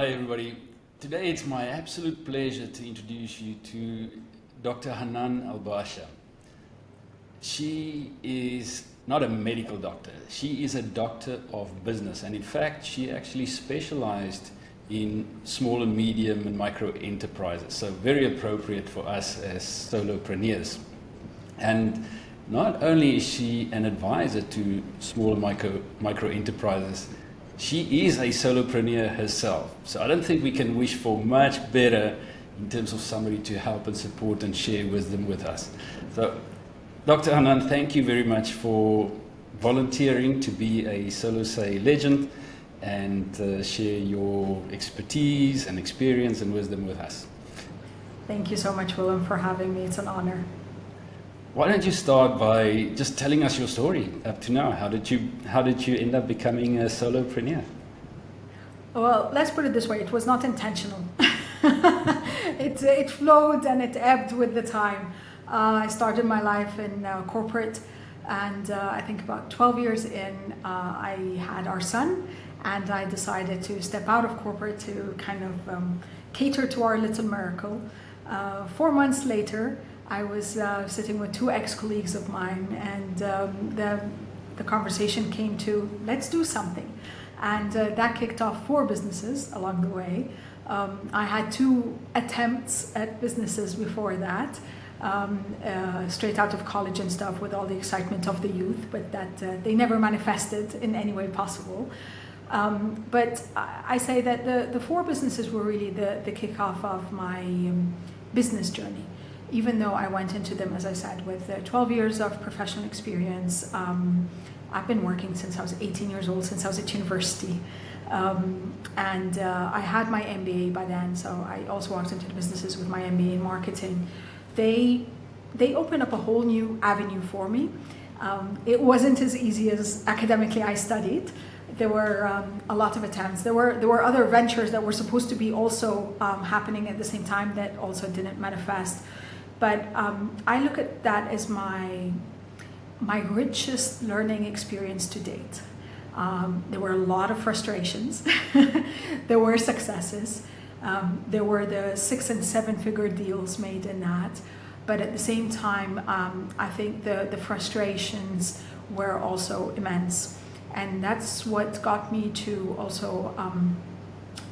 Hi, everybody. Today it's my absolute pleasure to introduce you to Dr. Hanan El Basha. She is not a medical doctor, she is a doctor of business, and in fact, she actually specialized in small and medium and micro enterprises, so very appropriate for us as solopreneurs. And not only is she an advisor to small and micro enterprises, she is a solopreneur herself. So I don't think we can wish for much better in terms of somebody to help and support and share wisdom with us. So Dr. Hanan, thank you very much for volunteering to be a soloSei legend and share your expertise and experience and wisdom with us. Thank you so much, Willem, for having me. It's an honor. Why don't you start by just telling us your story up to now? How did you end up becoming a solopreneur? Well, let's put it this way: it was not intentional. It flowed and it ebbed with the time. I started my life in corporate, and I think about 12 years in, I had our son, and I decided to step out of corporate to kind of cater to our little miracle. 4 months later, I was sitting with two ex-colleagues of mine, and the conversation came to, let's do something. And that kicked off 4 businesses along the way. I had 2 attempts at businesses before that, straight out of college and stuff, with all the excitement of the youth, but that they never manifested in any way possible. But I say that the 4 businesses were really the kickoff of my business journey. Even though I went into them, as I said, with 12 years of professional experience. I've been working since I was 18 years old, since I was at university. And I had my MBA by then, so I also walked into the businesses with my MBA in marketing. They opened up a whole new avenue for me. It wasn't as easy as academically I studied. There were a lot of attempts. There were other ventures that were supposed to be also happening at the same time that also didn't manifest. But I look at that as my richest learning experience to date. There were a lot of frustrations. There were successes. There were the 6- and 7-figure deals made in that. But at the same time, I think the frustrations were also immense. And that's what got me to also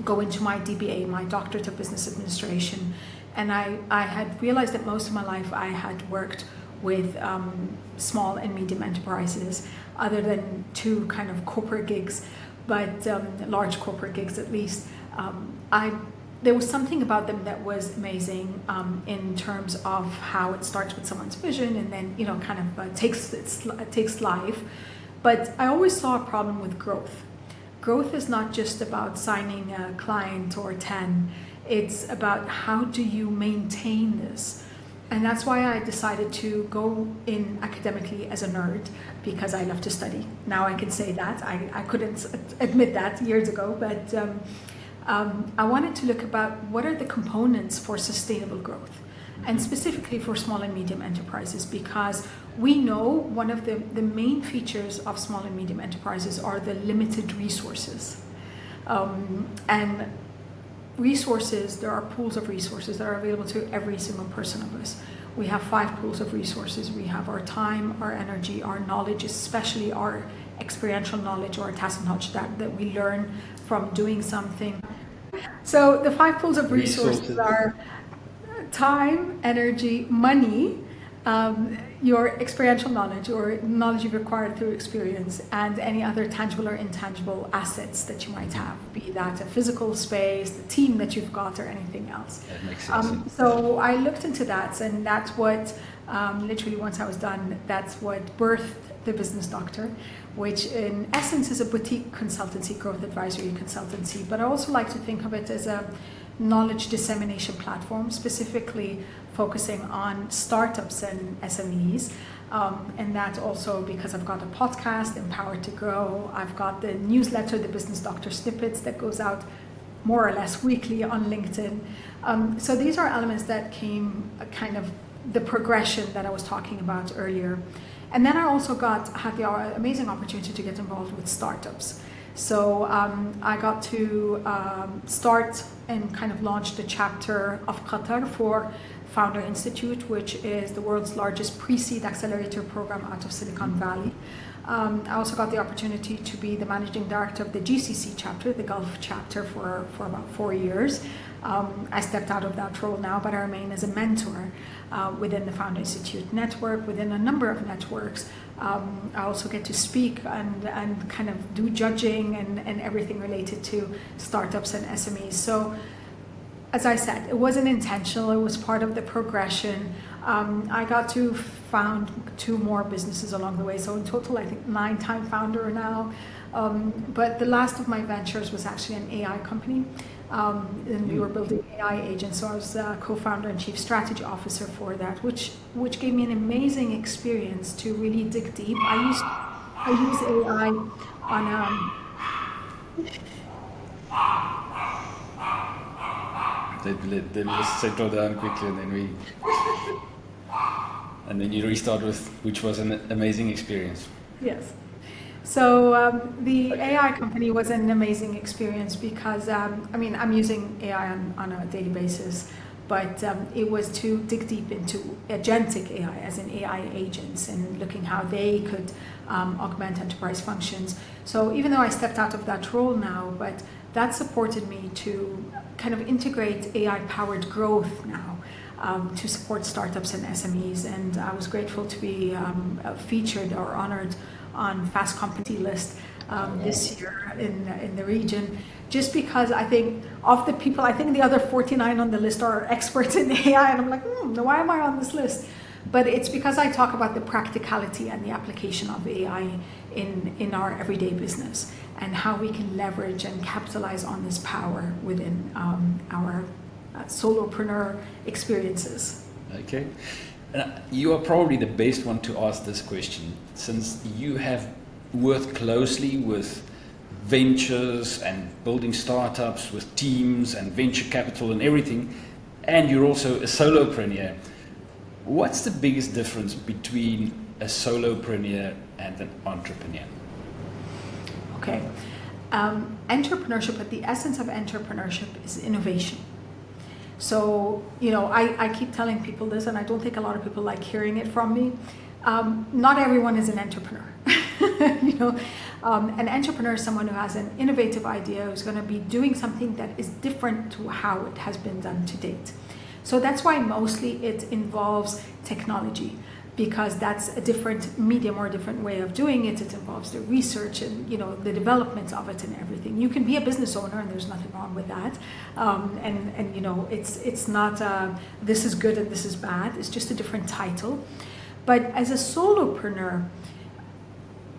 go into my DBA, my Doctorate of Business Administration. And I had realized that most of my life I had worked with small and medium enterprises, other than 2 kind of corporate gigs, but large corporate gigs at least. There was something about them that was amazing in terms of how it starts with someone's vision and then kind of takes life. But I always saw a problem with growth. Growth is not just about signing a client or 10. It's about how do you maintain this. And that's why I decided to go in academically as a nerd, because I love to study. Now I can say that. I couldn't admit that years ago, but I wanted to look about what are the components for sustainable growth, and specifically for small and medium enterprises, because we know one of the main features of small and medium enterprises are the limited resources. And resources, there are pools of resources that are available to every single person of us. We have 5 pools of resources. We have our time, our energy, our knowledge, especially our experiential knowledge or tacit knowledge that we learn from doing something. So the 5 pools of resources are time, energy, money, your experiential knowledge or knowledge you've acquired through experience, and any other tangible or intangible assets that you might have, be that a physical space, the team that you've got, or anything else. That makes sense. So I looked into that, and that's what, literally once I was done, that's what birthed the Business Doctor, which in essence is a boutique consultancy, growth advisory consultancy. But I also like to think of it as a knowledge dissemination platform, specifically focusing on startups and SMEs. And that also because I've got a podcast, Empowered to Grow. I've got the newsletter, the Business Doctor Snippets, that goes out more or less weekly on LinkedIn. So these are elements that came kind of the progression that I was talking about earlier. And then I also had the amazing opportunity to get involved with startups. So I got to start and kind of launch the chapter of Qatar for Founder Institute, which is the world's largest pre-seed accelerator program out of Silicon Valley. I also got the opportunity to be the managing director of the GCC chapter, the Gulf chapter, for about 4 years. I stepped out of that role now, but I remain as a mentor within the Founder Institute network, within a number of networks. I also get to speak and kind of do judging and everything related to startups and SMEs. So, as I said, it wasn't intentional, it was part of the progression. I got to found 2 more businesses along the way, so in total I think 9-time founder now. But the last of my ventures was actually an AI company, and we were building AI agents, so I was co-founder and chief strategy officer for that, which gave me an amazing experience to really dig deep. I use AI on They just settle down quickly, and then you restart with, which was an amazing experience. Yes. So the AI company was an amazing experience because, I'm using AI on a daily basis, but it was to dig deep into agentic AI, as in AI agents, and looking how they could augment enterprise functions. So even though I stepped out of that role now, but that supported me to kind of integrate AI-powered growth now to support startups and SMEs. And I was grateful to be featured or honored on Fast Company list this year in the region, just because I think of the people, I think the other 49 on the list are experts in AI, and I'm like, why am I on this list? But it's because I talk about the practicality and the application of AI in our everyday business, and how we can leverage and capitalize on this power within our solopreneur experiences. Okay. You are probably the best one to ask this question, since you have worked closely with ventures and building startups with teams and venture capital and everything, and you're also a solopreneur. What's the biggest difference between a solopreneur and an entrepreneur? Okay. Entrepreneurship, at the essence of entrepreneurship, is innovation. So, I keep telling people this, and I don't think a lot of people like hearing it from me. Not everyone is an entrepreneur. An entrepreneur is someone who has an innovative idea, who's going to be doing something that is different to how it has been done to date. So that's why mostly it involves technology, because that's a different medium or a different way of doing it. It involves the research and the development of it and everything. You can be a business owner, and there's nothing wrong with that. It's not this is good and this is bad. It's just a different title. But as a solopreneur,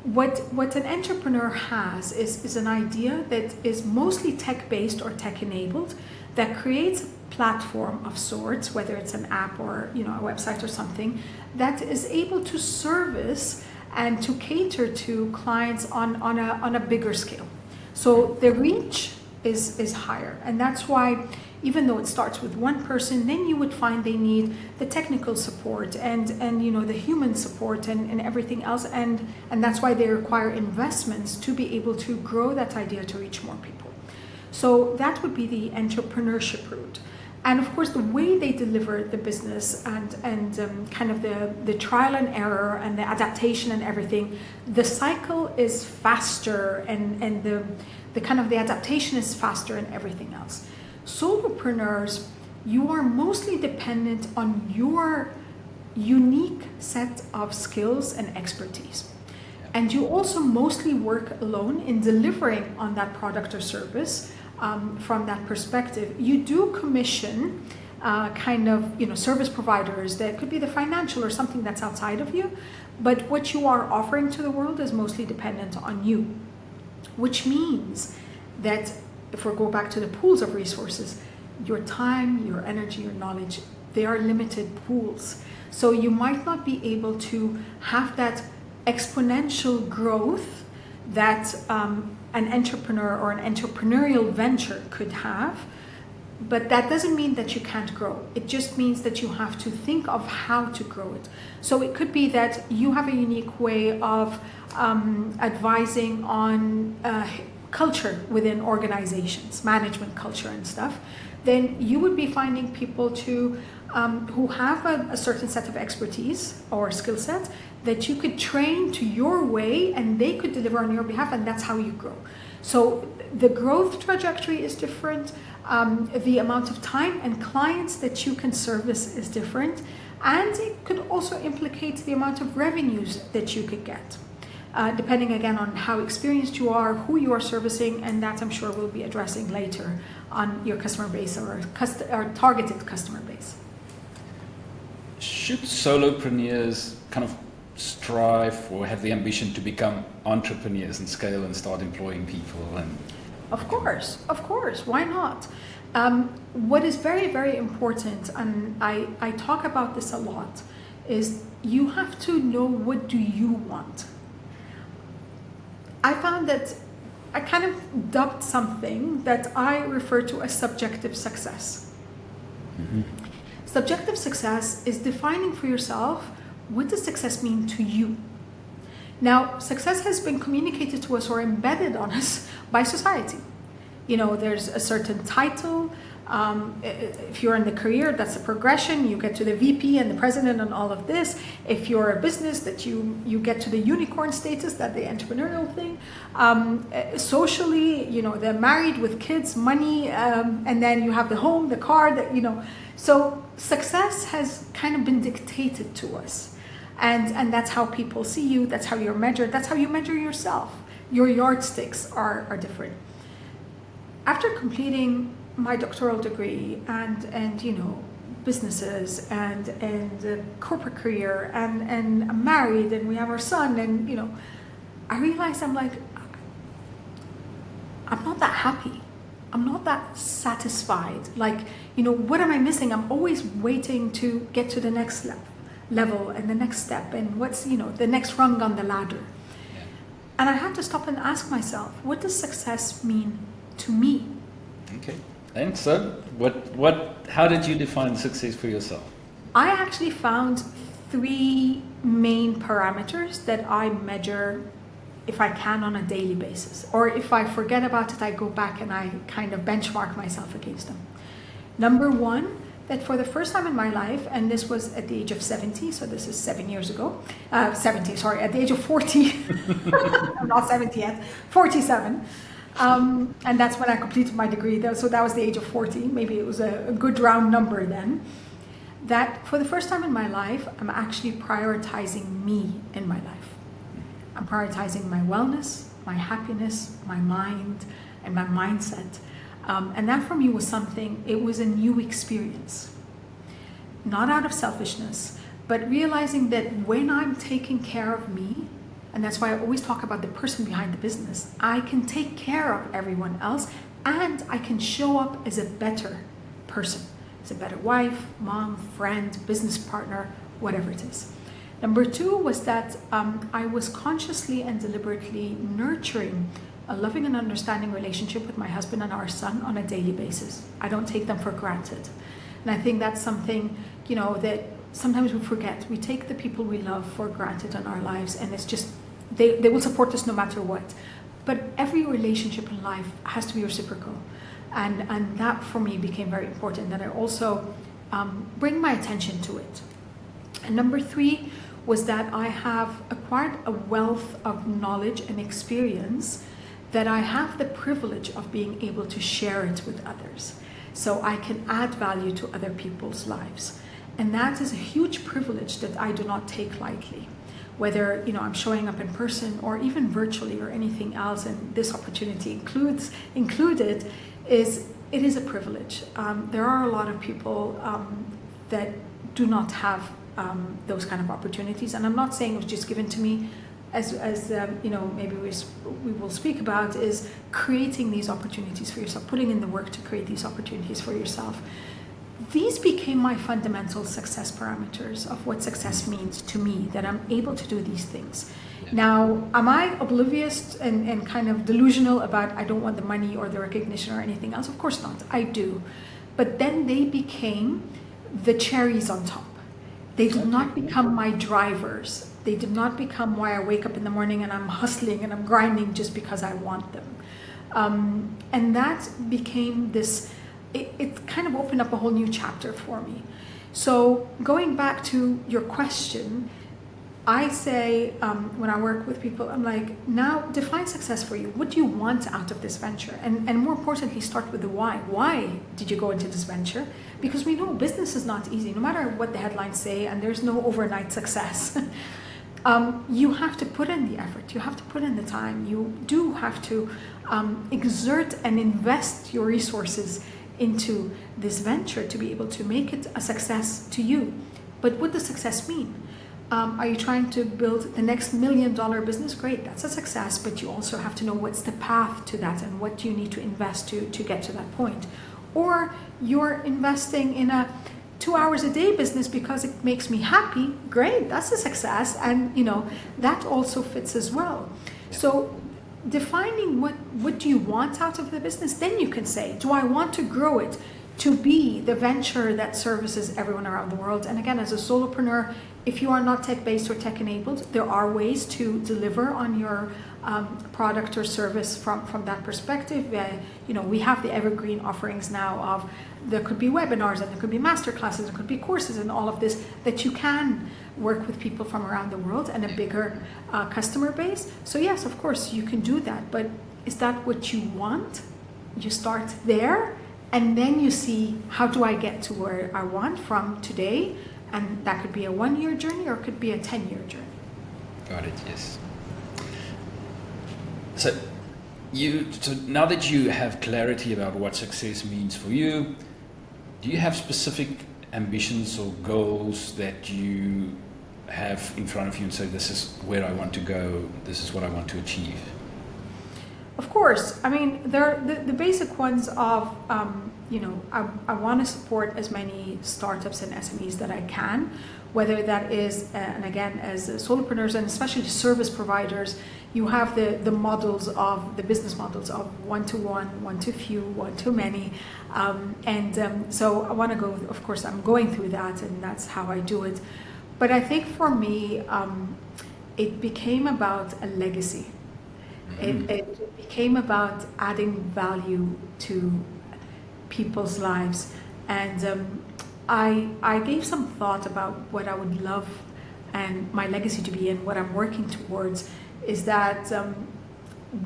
what an entrepreneur has is an idea that is mostly tech-based or tech-enabled, that creates a platform of sorts, whether it's an app or a website or something, that is able to service and to cater to clients on a bigger scale. So the reach is higher, and that's why, even though it starts with one person, then you would find they need the technical support and the human support and everything else, and that's why they require investments to be able to grow that idea to reach more people. So that would be the entrepreneurship route. And of course, the way they deliver the business and kind of the trial and error and the adaptation and everything, the cycle is faster, and the kind of the adaptation is faster and everything else. Solopreneurs, you are mostly dependent on your unique set of skills and expertise. And you also mostly work alone in delivering on that product or service. From that perspective, you do commission service providers that could be the financial or something that's outside of you, but what you are offering to the world is mostly dependent on you, which means that if we go back to the pools of resources, your time, your energy, your knowledge, they are limited pools. So you might not be able to have that exponential growth that an entrepreneur or an entrepreneurial venture could have, but that doesn't mean that you can't grow. It just means that you have to think of how to grow it. So it could be that you have a unique way of advising on culture within organizations, management culture and stuff, then you would be finding people who have a certain set of expertise or skill set that you could train to your way, and they could deliver on your behalf, and that's how you grow. So the growth trajectory is different. The amount of time and clients that you can service is different, and it could also implicate the amount of revenues that you could get, depending again on how experienced you are, who you are servicing, and that I'm sure we'll be addressing later on your customer base or targeted customer base. Should solopreneurs kind of strive or have the ambition to become entrepreneurs and scale and start employing people? And Of course, why not? What is very, very important, and I talk about this a lot, is you have to know, what do you want? I found that I kind of dubbed something that I refer to as subjective success. Mm-hmm. Subjective success is defining for yourself, what does success mean to you? Now, success has been communicated to us or embedded on us by society. You know, there's a certain title. If you're in the career, that's a progression. You get to the VP and the president and all of this. If you're a business, that you get to the unicorn status, that the entrepreneurial thing. Socially, you know, they're married with kids, money, and then you have the home, the car, So success has kind of been dictated to us. And that's how people see you. That's how you're measured. That's how you measure yourself. Your yardsticks are different. After completing my doctoral degree and you know, businesses and a corporate career and I'm married and we have our son, and you know, I realized I'm not that happy. I'm not that satisfied. Like, you know, what am I missing? I'm always waiting to get to the next level and the next step, and what's, you know, the next rung on the ladder. Yeah. And I had to stop and ask myself, what does success mean to me? Okay. And so, how did you define success for yourself? I actually found 3 main parameters that I measure, if I can, on a daily basis. Or if I forget about it, I go back and I kind of benchmark myself against them. Number 1, that for the first time in my life, and this was at the age of 70, so this is 7 years ago, at the age of 40, I'm not 70 yet, 47. And that's when I completed my degree, so that was the age of 40, maybe it was a good round number then. That for the first time in my life, I'm actually prioritizing me in my life. I'm prioritizing my wellness, my happiness, my mind, and my mindset. And that for me was something, it was a new experience. Not out of selfishness, but realizing that when I'm taking care of me, and that's why I always talk about the person behind the business, I can take care of everyone else, and I can show up as a better person, as a better wife, mom, friend, business partner, whatever it is. Number 2 was that I was consciously and deliberately nurturing a loving and understanding relationship with my husband and our son on a daily basis. I don't take them for granted. And I think that's something, you know, that sometimes we forget. We take the people we love for granted in our lives, and it's just, they will support us no matter what. But every relationship in life has to be reciprocal. And that for me became very important, that I also bring my attention to it. And number 3 was that I have acquired a wealth of knowledge and experience that I have the privilege of being able to share it with others. So I can add value to other people's lives. And that is a huge privilege that I do not take lightly. Whether, you know, I'm showing up in person or even virtually or anything else, and this opportunity included, it is a privilege. There are a lot of people that do not have those kind of opportunities, and I'm not saying it was just given to me. As you know, maybe we will speak about, is creating these opportunities for yourself, putting in the work to create these opportunities for yourself. These became my fundamental success parameters of what success means to me, that I'm able to do these things. Yeah. Now, am I oblivious and kind of delusional about I don't want the money or the recognition or anything else? Of course not, I do. But then they became the cherries on top. They did not become my drivers. They did not become why I wake up in the morning and I'm hustling and I'm grinding just because I want them. And that became this, it kind of opened up a whole new chapter for me. So going back to your question, I say, when I work with people, I'm like, now define success for you. What do you want out of this venture? And more importantly, start with the why. Why did you go into this venture? Because we know business is not easy, no matter what the headlines say, and there's no overnight success. You have to put in the effort. You have to put in the time. You do have to exert and invest your resources into this venture to be able to make it a success to you. But what does success mean? Are you trying to build the next $1 million business? Great, that's a success, but you also have to know what's the path to that and what you need to invest to get to that point. Or you're investing in a 2 hours a day business because it makes me happy. Great, that's a success, and that also fits as well. So defining what do you want out of the business, then you can say, do I want to grow it to be the venture that services everyone around the world? And again, as a solopreneur, if you are not tech-based or tech-enabled, there are ways to deliver on your product or service from that perspective. We have the evergreen offerings now of, there could be webinars and there could be masterclasses, there could be courses and all of this, that you can work with people from around the world and a bigger customer base. So yes, of course, you can do that, but is that what you want? You start there, and then you see, how do I get to where I want from today? And that could be a 1-year journey, or it could be a 10-year journey. Got it, yes. So now that you have clarity about what success means for you, do you have specific ambitions or goals that you have in front of you and say, this is where I want to go, this is what I want to achieve? Of course. I mean, there the basic ones of, I want to support as many startups and SMEs that I can, whether that is, and again, as solopreneurs and especially service providers, you have the models of, the business models of one-to-one, one-to-few, one-to-many. So I want to go, of course, I'm going through that, and that's how I do it. But I think for me, it became about a legacy. It became about adding value to people's lives, and I gave some thought about what I would love and my legacy to be, and what I'm working towards is that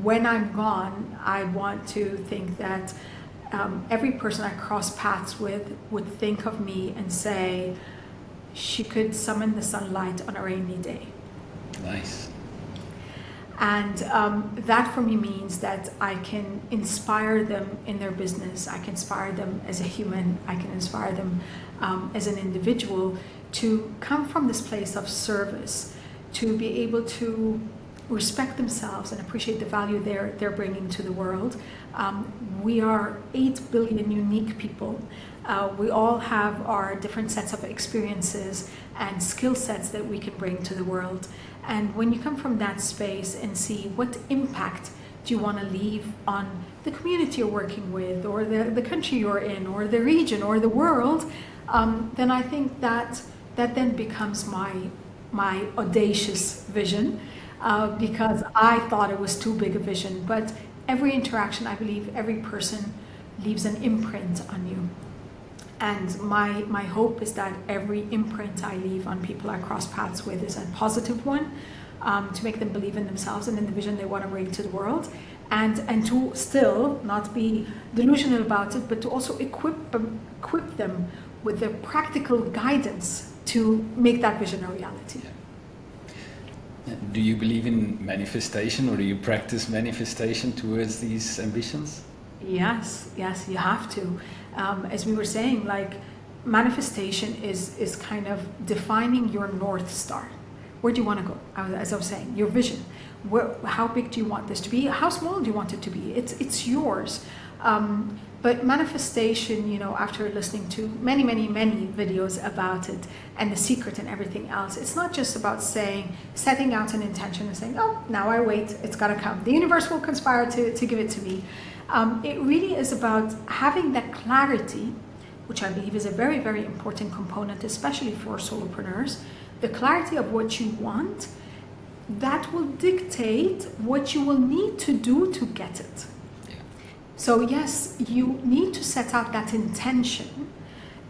when I'm gone, I want to think that every person I cross paths with would think of me and say, she could summon the sunlight on a rainy day. Nice. And that for me means that I can inspire them in their business, I can inspire them as a human, I can inspire them as an individual to come from this place of service, to be able to respect themselves and appreciate the value they're bringing to the world. We are 8 billion unique people. We all have our different sets of experiences and skill sets that we can bring to the world. And when you come from that space and see what impact do you want to leave on the community you're working with, or the country you're in, or the region, or the world, then I think that then becomes my audacious vision, because I thought it was too big a vision. But every interaction, I believe every person leaves an imprint on you. And my hope is that every imprint I leave on people I cross paths with is a positive one, to make them believe in themselves and in the vision they want to bring to the world, and to still not be delusional about it, but to also equip them with the practical guidance to make that vision a reality. Do you believe in manifestation, or do you practice manifestation towards these ambitions? Yes, you have to. As we were saying, like, manifestation is kind of defining your North Star. Where do you want to go? As I was saying, your vision. How big do you want this to be? How small do you want it to be? It's yours. But manifestation, after listening to many videos about it and the secret and everything else, it's not just about setting out an intention and saying, oh, now I wait, it's got to come. The universe will conspire to give it to me. It really is about having that clarity, which I believe is a very, very important component, especially for solopreneurs. The clarity of what you want, that will dictate what you will need to do to get it. Yeah. So yes, you need to set out that intention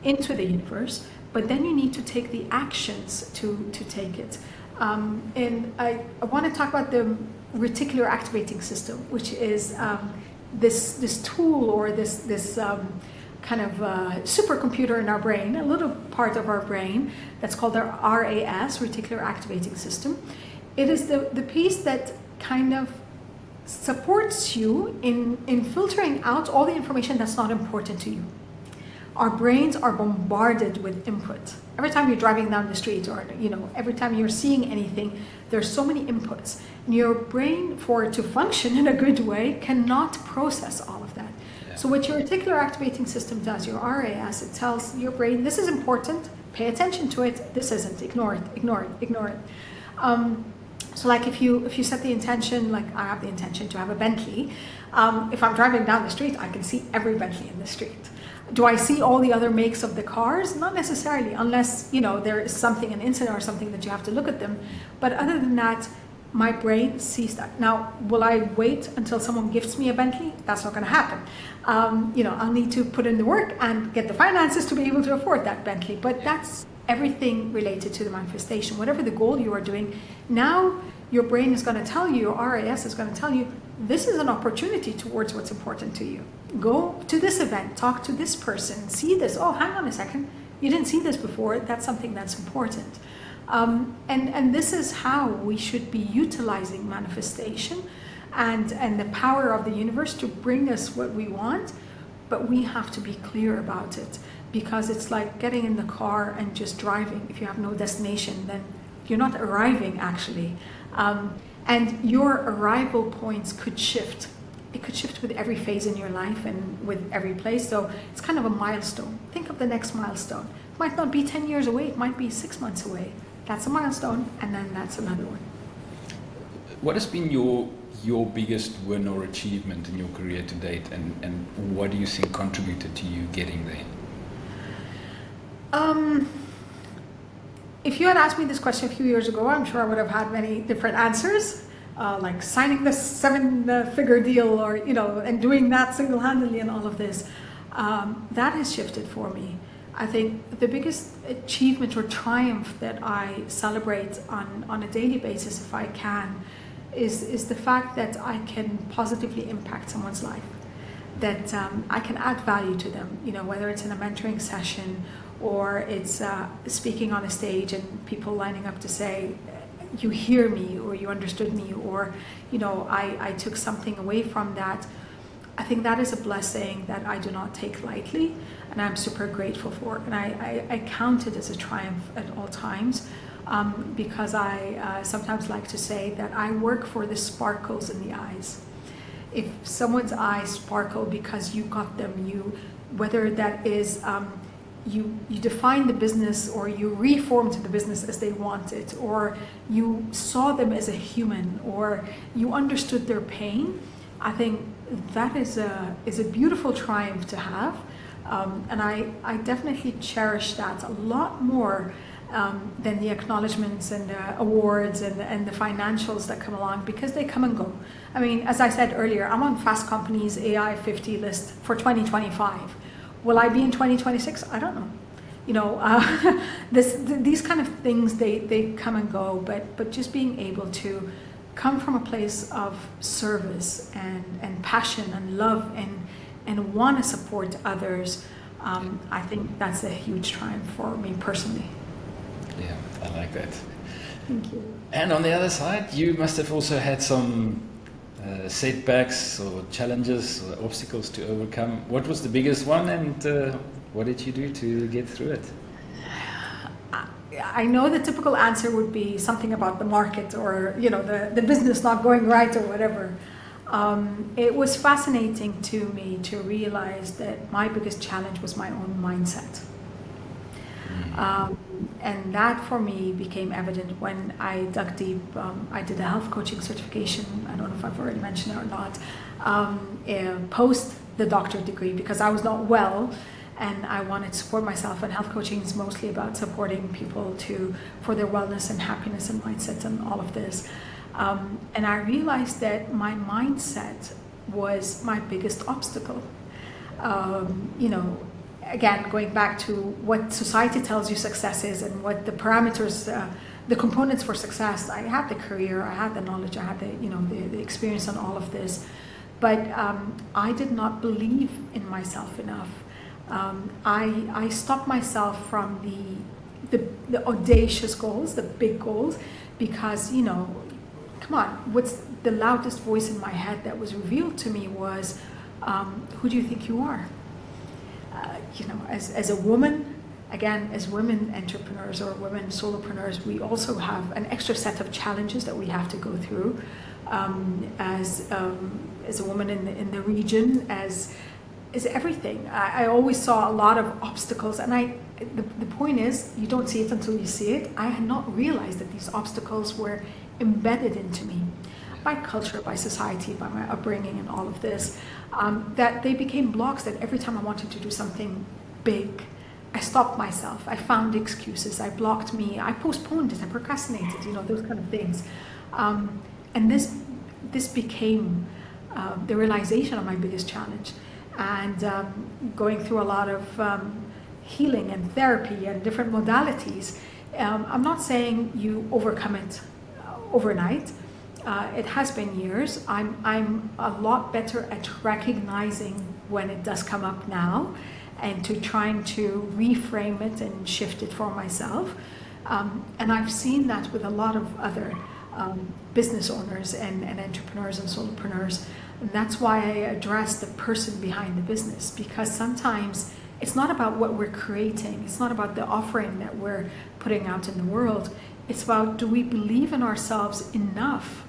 into the universe, but then you need to take the actions to take it. And I want to talk about the reticular activating system, which is this tool or this kind of supercomputer in our brain, a little part of our brain that's called our RAS, reticular activating system. It is the piece that kind of supports you in filtering out all the information that's not important to you. Our brains are bombarded with input. Every time you're driving down the street, or every time you're seeing anything, there's so many inputs. And your brain, for it to function in a good way, cannot process all of that. Yeah. So what your reticular activating system does, your RAS, it tells your brain, this is important, pay attention to it, this isn't, ignore it, ignore it, ignore it. So like if you set the intention, like I have the intention to have a Bentley, if I'm driving down the street, I can see every Bentley in the street. Do I see all the other makes of the cars? Not necessarily, unless there is something, an incident or something that you have to look at them. But other than that, my brain sees that. Now, will I wait until someone gifts me a Bentley? That's not going to happen. I'll need to put in the work and get the finances to be able to afford that Bentley. But that's everything related to the manifestation. Whatever the goal you are doing, now your brain is going to tell you, your RAS is going to tell you, this is an opportunity towards what's important to you. Go to this event, talk to this person, see this. Oh, hang on a second. You didn't see this before. That's something that's important. And this is how we should be utilizing manifestation and the power of the universe to bring us what we want. But we have to be clear about it, because it's like getting in the car and just driving. If you have no destination, then you're not arriving actually. And your arrival points could shift. It could shift with every phase in your life and with every place. So it's kind of a milestone. Think of the next milestone. It might not be 10 years away. It might be 6 months away. That's a milestone, and then that's another one. What has been your biggest win or achievement in your career to date, and what do you think contributed to you getting there? If you had asked me this question a few years ago, I'm sure I would have had many different answers, like signing this 7-figure deal, or and doing that single-handedly, and all of this. That has shifted for me. I think the biggest achievement or triumph that I celebrate on a daily basis, if I can, is the fact that I can positively impact someone's life, that I can add value to them, whether it's in a mentoring session or it's speaking on a stage and people lining up to say, you hear me, or you understood me, or I took something away from that. I think that is a blessing that I do not take lightly, and I'm super grateful for. And I count it as a triumph at all times, because I sometimes like to say that I work for the sparkles in the eyes. If someone's eyes sparkle because you got them, whether that is you defined the business, or you reformed the business as they want it, or you saw them as a human, or you understood their pain, I think that is a beautiful triumph to have. And I definitely cherish that a lot more than the acknowledgements and the awards and the financials that come along, because they come and go. I mean, as I said earlier, I'm on Fast Company's AI 50 list for 2025. Will I be in 2026? I don't know. These kind of things, they come and go, but just being able to come from a place of service and passion and love and want to support others, I think that's a huge triumph for me personally. Yeah, I like that. Thank you. And on the other side, you must have also had some setbacks or challenges or obstacles to overcome. What was the biggest one, and what did you do to get through it? I know the typical answer would be something about the market, or the business not going right, or whatever. It was fascinating to me to realize that my biggest challenge was my own mindset. And that for me became evident when I dug deep. I did a health coaching certification. I don't know if I've already mentioned it or not. Post the doctorate degree, because I was not well and I wanted to support myself. And health coaching is mostly about supporting people for their wellness and happiness and mindset and all of this. And I realized that my mindset was my biggest obstacle. You know, again, going back to what society tells you success is and what the parameters, the components for success. I had the career, I had the knowledge, I had the, you know, the experience on all of this, but I did not believe in myself enough. I stopped myself from the audacious goals, the big goals, because, you know, come on, what's the loudest voice in my head that was revealed to me was, who do you think you are? You know, as a woman, again, as women entrepreneurs or women solopreneurs, we also have an extra set of challenges that we have to go through. As a woman in the region, as everything. I always saw a lot of obstacles, and the point is, you don't see it until you see it. I had not realized that these obstacles were embedded into me by culture, by society, by my upbringing and all of this, that they became blocks that every time I wanted to do something big, I stopped myself. I found excuses. I blocked me. I postponed it. I procrastinated, you know, those kind of things. And this became the realization of my biggest challenge. And going through a lot of healing and therapy and different modalities, I'm not saying you overcome it overnight. It has been years. I'm a lot better at recognizing when it does come up now, and to trying to reframe it and shift it for myself. And I've seen that with a lot of other business owners and entrepreneurs and solopreneurs. And that's why I address the person behind the business, because sometimes it's not about what we're creating. It's not about the offering that we're putting out in the world. It's about, do we believe in ourselves enough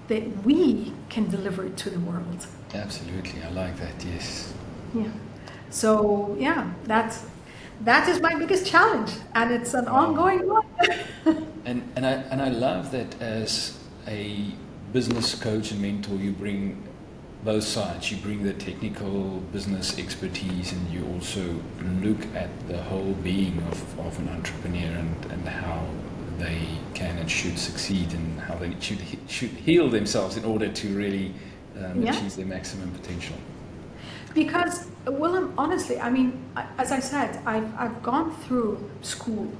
that we can deliver it to the world? Absolutely, I like that, yes. Yeah. So yeah, that is my biggest challenge, and it's an ongoing one. And I love that as a business coach and mentor, you bring both sides. You bring the technical business expertise, and you also look at the whole being of an entrepreneur and how they can and should succeed, and how they should heal themselves in order to really achieve their maximum potential. Because, Willem, honestly, I mean, as I said, I've gone through school.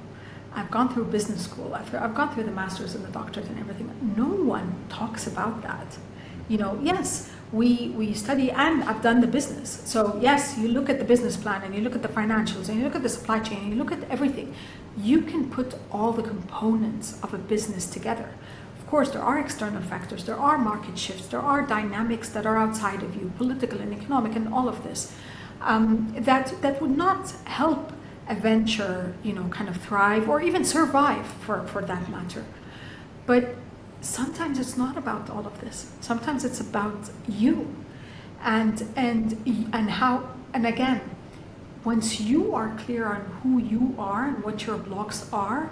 I've gone through business school. I've gone through the masters and the doctorate and everything. No one talks about that. You know, yes, we study, and I've done the business. So yes, you look at the business plan, and you look at the financials, and you look at the supply chain, and you look at everything. You can put all the components of a business together. Of course, there are external factors, there are market shifts, there are dynamics that are outside of you, political and economic and all of this, that would not help a venture, you know, kind of thrive or even survive for that matter. But sometimes it's not about all of this. Sometimes it's about you, and how, and again, once you are clear on who you are and what your blocks are,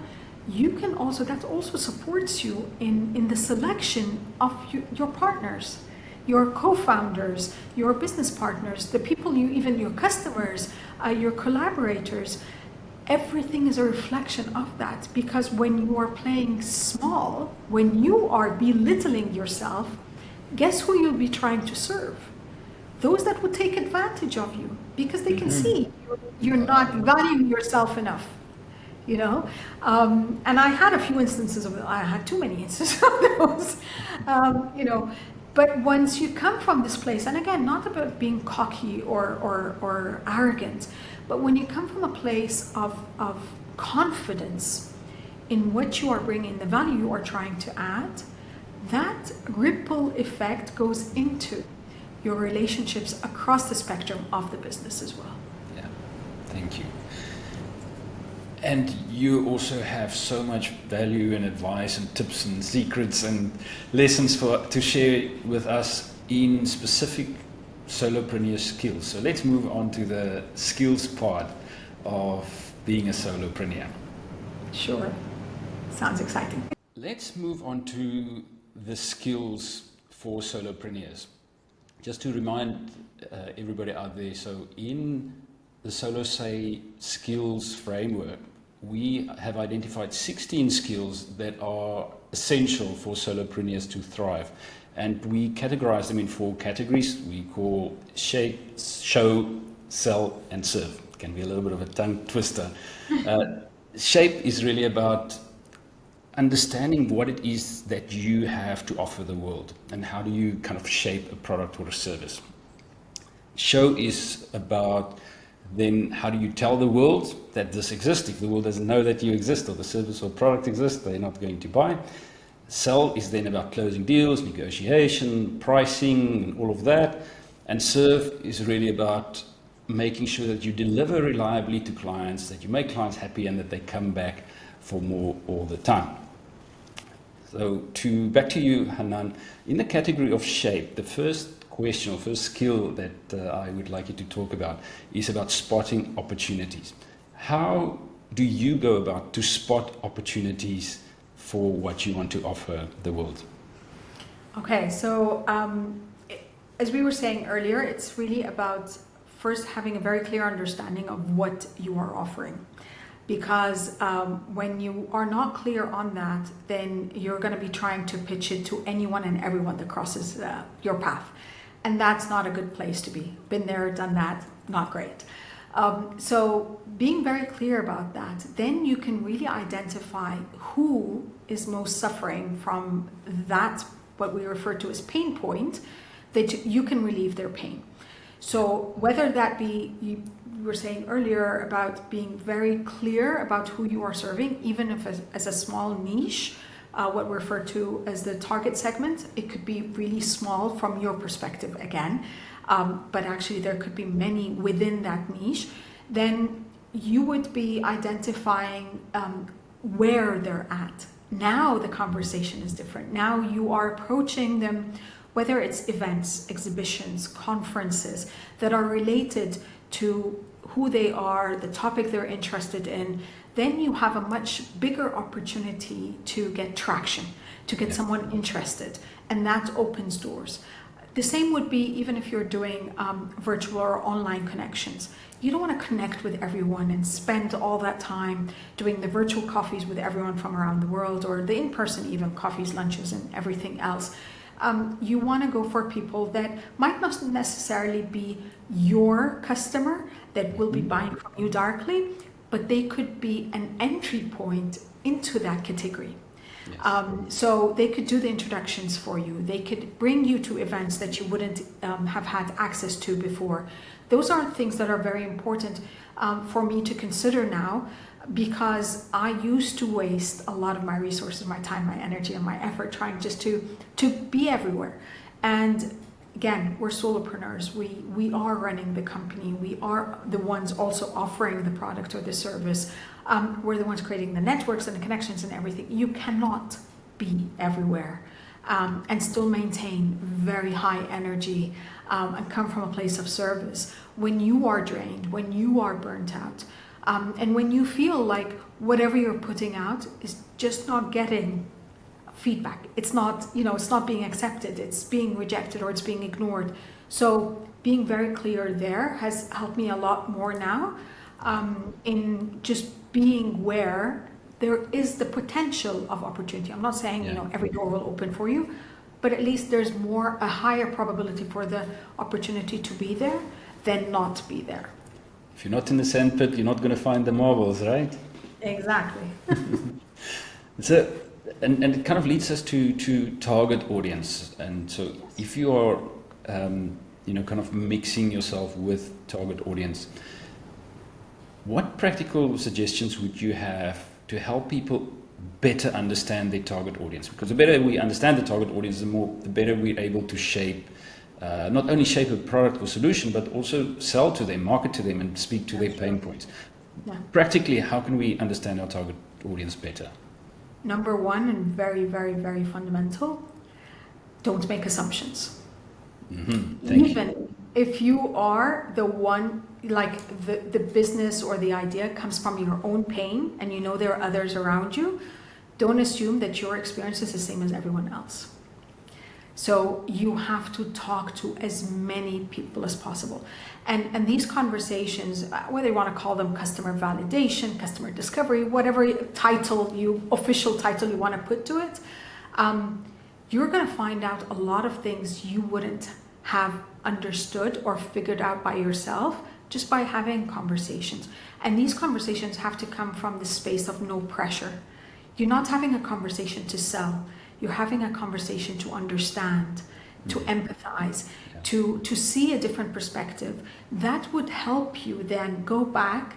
you can also, that also supports you in the selection of your partners, your co-founders, your business partners, the people even your customers, your collaborators. Everything is a reflection of that, because when you are playing small, when you are belittling yourself, guess who you'll be trying to serve? Those that would take advantage of you, because they can see you're not valuing yourself enough, you know? And I had a few instances of, I had too many instances of those, you know. But once you come from this place, and again, not about being cocky or arrogant, but when you come from a place of confidence in what you are bringing, the value you are trying to add, that ripple effect goes into your relationships across the spectrum of the business as well. Yeah, thank you. And you also have so much value and advice and tips and secrets and lessons to share with us in specific solopreneur skills. So let's move on to the skills part of being a solopreneur. Sure. Sounds exciting. Let's move on to the skills for solopreneurs. Just to remind everybody out there, so in the soloSei skills framework, we have identified 16 skills that are essential for solopreneurs to thrive. And we categorize them in 4 categories. We call shape, show, sell, and serve. It can be a little bit of a tongue twister. Shape is really about understanding what it is that you have to offer the world and how do you kind of shape a product or a service. Show is about then how do you tell the world that this exists. If the world doesn't know that you exist or the service or product exists, they're not going to buy. Sell is then about closing deals, negotiation, pricing, and all of that. And serve is really about making sure that you deliver reliably to clients, that you make clients happy, and that they come back for more all the time. So back to you, Hanan. In the category of shape, the first question or first skill that I would like you to talk about is about spotting opportunities. How do you go about to spot opportunities for what you want to offer the world? Okay, so as we were saying earlier, it's really about first having a very clear understanding of what you are offering. Because when you are not clear on that, then you're going to be trying to pitch it to anyone and everyone that crosses your path. And that's not a good place to be. Been there, done that, not great. So being very clear about that, then you can really identify who is most suffering from that, what we refer to as pain point, that you can relieve their pain. So whether that be, you were saying earlier about being very clear about who you are serving, even if as a small niche, what we refer to as the target segment, it could be really small from your perspective again, but actually there could be many within that niche. Then you would be identifying where they're at. Now the conversation is different. Now you are approaching them, whether it's events, exhibitions, conferences that are related to who they are, the topic they're interested in, then you have a much bigger opportunity to get traction, to get someone interested, and that opens doors. The same would be even if you're doing virtual or online connections. You don't want to connect with everyone and spend all that time doing the virtual coffees with everyone from around the world, or the in-person even coffees, lunches, and everything else. You want to go for people that might not necessarily be your customer that will be buying from you directly, but they could be an entry point into that category. Yes. So they could do the introductions for you. They could bring you to events that you wouldn't have had access to before. Those are things that are very important for me to consider now, because I used to waste a lot of my resources, my time, my energy, and my effort trying just to be everywhere. And again, we're solopreneurs. We are running the company. We are the ones also offering the product or the service. We're the ones creating the networks and the connections and everything. You cannot be everywhere and still maintain very high energy and come from a place of service when you are drained, when you are burnt out. And when you feel like whatever you're putting out is just not getting feedback, it's not being accepted, it's being rejected, or it's being ignored. So being very clear there has helped me a lot more now in just being where there is the potential of opportunity. I'm not saying every door will open for you, but at least there's a higher probability for the opportunity to be there than not be there. If you're not in the sandpit, you're not going to find the marbles, right? Exactly. So, and it kind of leads us to target audience. And so if you are, kind of mixing yourself with target audience, what practical suggestions would you have to help people better understand their target audience? Because the better we understand the target audience, the better we're able to shape not only shape a product or solution, but also sell to them, market to them, and speak to their pain points. Yeah. Practically, how can we understand our target audience better? Number one, and very, very, very fundamental, don't make assumptions. Mm-hmm. Even if you are the one, like the business or the idea comes from your own pain and you know there are others around you, don't assume that your experience is the same as everyone else. So you have to talk to as many people as possible. And these conversations, whether you want to call them customer validation, customer discovery, whatever official title you want to put to it, you're going to find out a lot of things you wouldn't have understood or figured out by yourself just by having conversations. And these conversations have to come from the space of no pressure. You're not having a conversation to sell. You're having a conversation to understand, to empathize, to see a different perspective. That would help you then go back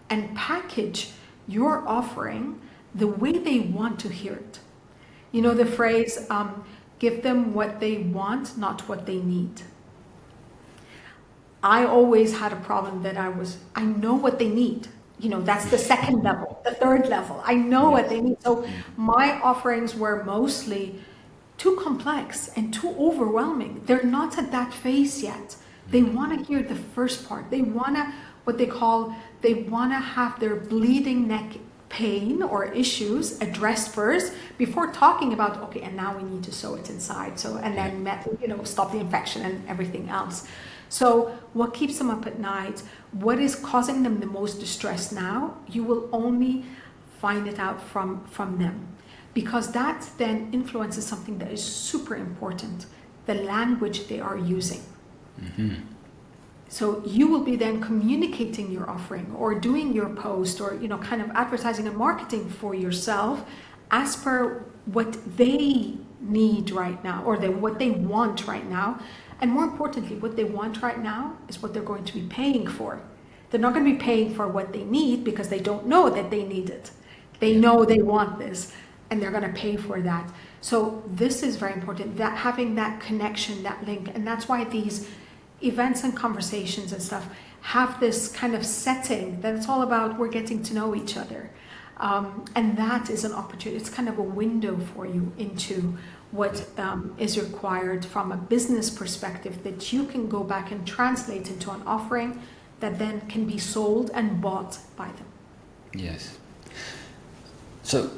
and package your offering the way they want to hear it. You know the phrase, give them what they want, not what they need. I always had a problem that I know what they need. You know, that's the second level, the third level. I know what they need. So my offerings were mostly too complex and too overwhelming. They're not at that phase yet. They want to hear the first part. They want to, they want to have their bleeding neck pain or issues addressed first before talking about, okay, and now we need to sew it inside. So, and then, stop the infection and everything else. So what keeps them up at night, what is causing them the most distress now, you will only find it out from them, because that then influences something that is super important, the language they are using. Mm-hmm. So you will be then communicating your offering or doing your post or, kind of advertising and marketing for yourself as per what they need right now or what they want right now. And more importantly, what they want right now is what they're going to be paying for. They're not going to be paying for what they need because they don't know that they need it. They know they want this and they're going to pay for that. So this is very important, that having that connection, that link. And that's why these events and conversations and stuff have this kind of setting that it's all about we're getting to know each other. And that is an opportunity. It's kind of a window for you into what is required from a business perspective that you can go back and translate into an offering that then can be sold and bought by them. Yes. So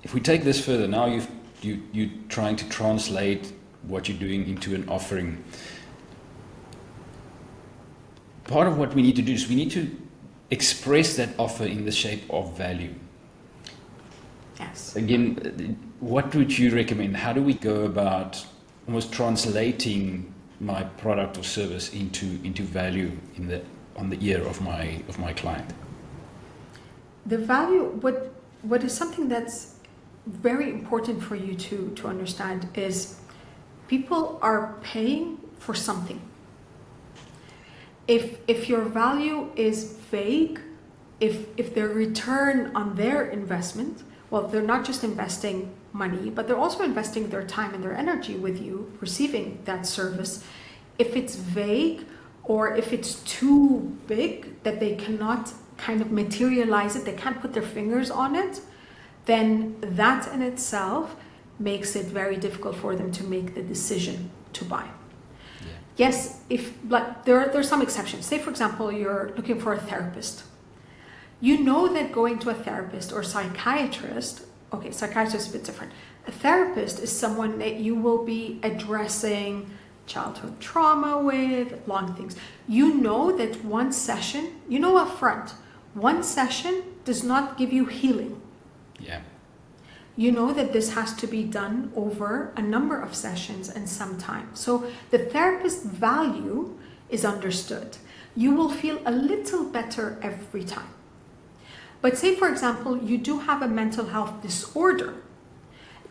if we take this further, now you're trying to translate what you're doing into an offering. Part of what we need to do is we need to express that offer in the shape of value. Yes. Again, what would you recommend? How do we go about almost translating my product or service into value on the ear of my client? The value, what is something that's very important for you to understand is people are paying for something. If your value is vague, if their return on their investment, well, they're not just investing money, but they're also investing their time and their energy with you, receiving that service. If it's vague or if it's too big that they cannot kind of materialize it, they can't put their fingers on it, then that in itself makes it very difficult for them to make the decision to buy. Yeah. Yes, but there's some exceptions. Say, for example, you're looking for a therapist. You know that going to a therapist or psychiatrist, okay, psychiatrist is a bit different. A therapist is someone that you will be addressing childhood trauma with, long things. You know that one session, you know up front, one session does not give you healing. Yeah. You know that this has to be done over a number of sessions and some time. So the therapist value is understood. You will feel a little better every time. But say, for example, you do have a mental health disorder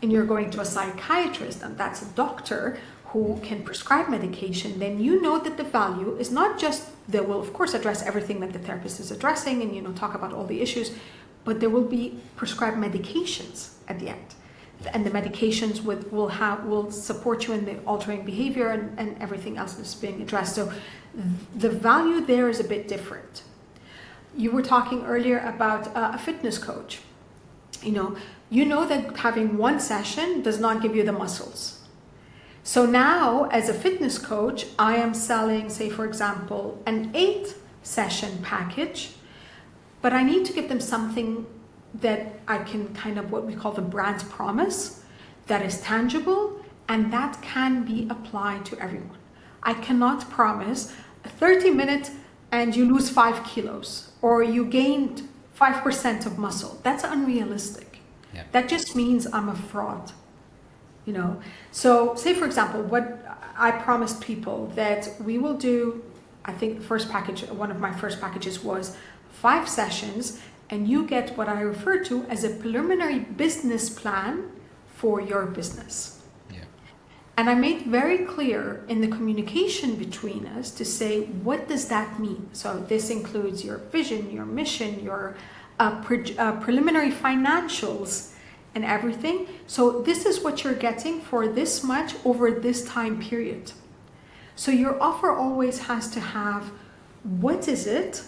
and you're going to a psychiatrist, and that's a doctor who can prescribe medication, then you know that the value is not just, they will of course address everything that the therapist is addressing and talk about all the issues, but there will be prescribed medications at the end. And the medications will support you in the altering behavior and everything else that's being addressed. So the value there is a bit different. You were talking earlier about a fitness coach. You know that having one session does not give you the muscles. So now, as a fitness coach, I am selling, say, for example, an 8-session package, but I need to give them something that I can kind of what we call the brand promise, that is tangible And that can be applied to everyone. I cannot promise a 30-minute and you lose 5 kilos or you gained 5% of muscle. That's unrealistic. Yeah. That just means I'm a fraud. You know, so say for example, what I promised people that we will do, I think the first package, one of my first packages was 5 sessions, and you get what I refer to as a preliminary business plan for your business. Yeah. And I made very clear in the communication between us to say, what does that mean? So this includes your vision, your mission, your preliminary financials, and everything. So this is what you're getting for this much over this time period. So your offer always has to have, what is it?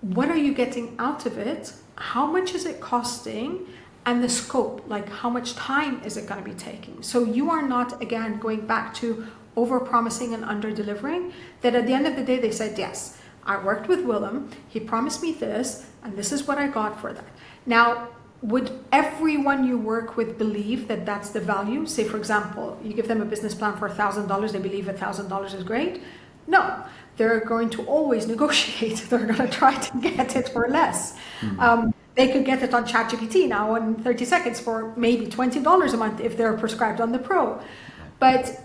What are you getting out of it? How much is it costing? And the scope, like how much time is it going to be taking? So you are not, again, going back to over-promising and under-delivering, that at the end of the day, they said, yes, I worked with Willem, he promised me this, and this is what I got for that. Now, would everyone you work with believe that that's the value? Say, for example, you give them a business plan for $1,000, they believe $1,000 is great? No, they're going to always negotiate. They're going to try to get it for less. They could get it on ChatGPT now in 30 seconds for maybe $20 a month if they're prescribed on the Pro. But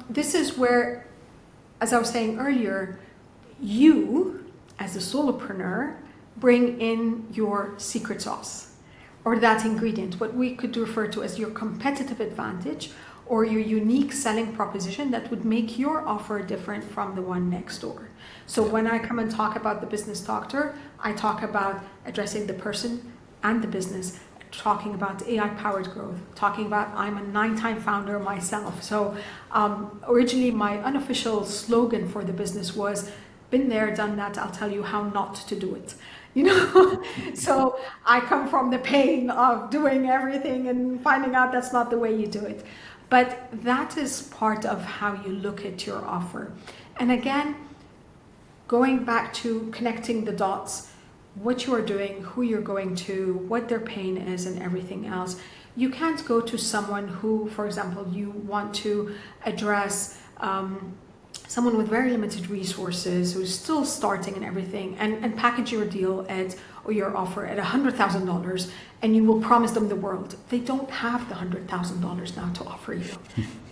this is where, as I was saying earlier, you, as a solopreneur, bring in your secret sauce, or that ingredient, what we could refer to as your competitive advantage or your unique selling proposition that would make your offer different from the one next door. So when I come and talk about the business doctor, I talk about addressing the person and the business, talking about AI-powered growth, talking about I'm a 9-time founder myself. So originally my unofficial slogan for the business was, been there, done that, I'll tell you how not to do it. You know, so I come from the pain of doing everything and finding out that's not the way you do it. But that is part of how you look at your offer. And again, going back to connecting the dots, what you are doing, who you're going to, what their pain is and everything else. You can't go to someone who, for example, you want to address someone with very limited resources who's still starting and everything, and package your deal at, or your offer at $100,000, and you will promise them the world. They don't have the $100,000 now to offer you,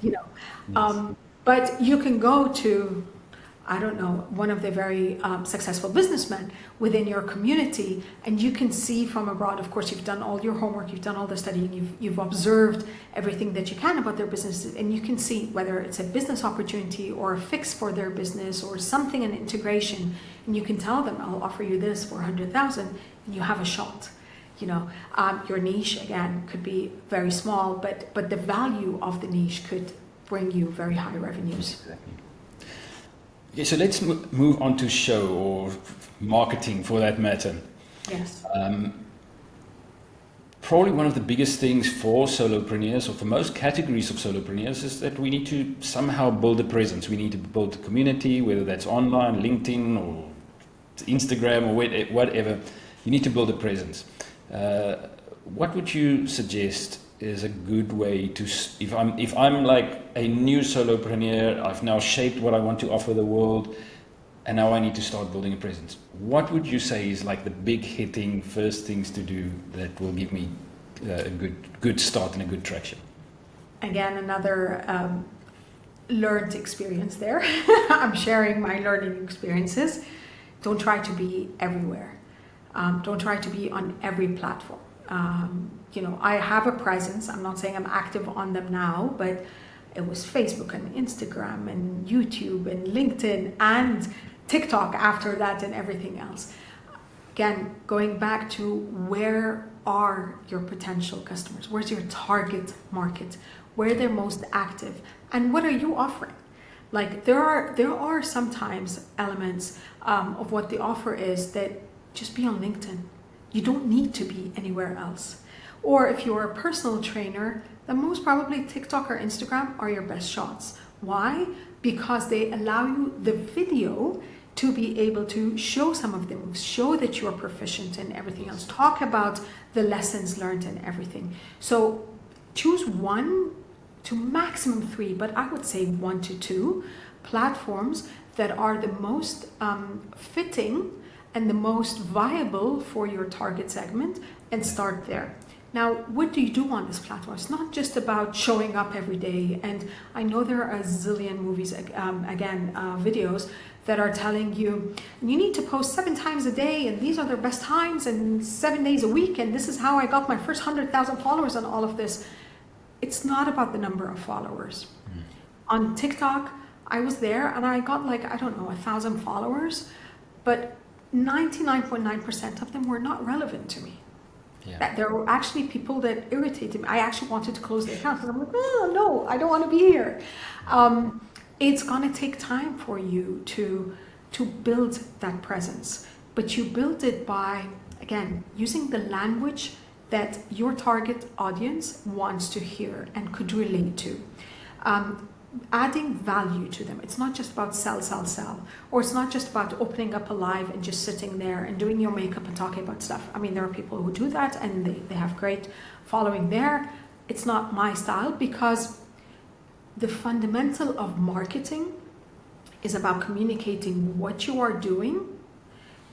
you know. Yes. But you can go to, I don't know, one of the very successful businessmen within your community, and you can see from abroad, of course, you've done all your homework, you've done all the studying, you've observed everything that you can about their businesses, and you can see whether it's a business opportunity or a fix for their business or something, an integration, and you can tell them, I'll offer you this for $100,000, and you have a shot. You know, your niche, again, could be very small, but the value of the niche could bring you very high revenues. Exactly. Okay, so let's move on to show or marketing for that matter. Yes. Probably one of the biggest things for solopreneurs, or for most categories of solopreneurs, is that we need to somehow build a presence. We need to build a community, whether that's online, LinkedIn, or Instagram, or whatever. You need to build a presence. What would you suggest is a good way to, if I'm like a new solopreneur, I've now shaped what I want to offer the world, and now I need to start building a presence. What would you say is like the big hitting first things to do that will give me a good start and a good traction? Again, another learned experience there. I'm sharing my learning experiences. Don't try to be everywhere. Don't try to be on every platform. You know, I have a presence. I'm not saying I'm active on them now, but it was Facebook and Instagram and YouTube and LinkedIn and TikTok after that and everything else. Again, going back to where are your potential customers? Where's your target market? Where they're most active? And what are you offering? Like there are sometimes elements of what the offer is that just be on LinkedIn. You don't need to be anywhere else. Or if you're a personal trainer, then most probably TikTok or Instagram are your best shots. Why? Because they allow you the video to be able to show some of the moves, show that you're proficient and everything else, talk about the lessons learned and everything. So choose one to maximum 3, but I would say 1 to 2 platforms that are the most fitting and the most viable for your target segment, and start there. Now, what do you do on this platform? It's not just about showing up every day. And I know there are a zillion movies, videos that are telling you need to post 7 times a day, and these are their best times, and 7 days a week, and this is how I got my first 100,000 followers and all of this. It's not about the number of followers. On TikTok, I was there and I got 1,000 followers, but 99.9% of them were not relevant to me. Yeah. That there were actually people that irritated me. I actually wanted to close the account because I'm like, oh no, I don't want to be here. It's gonna take time for you to build that presence, but you build it by, again, using the language that your target audience wants to hear and could relate to. Adding value to them. It's not just about sell, or it's not just about opening up a live and just sitting there and doing your makeup and talking about stuff. I mean, there are people who do that and they have great following there. It's not my style, because the fundamental of marketing is about communicating what you are doing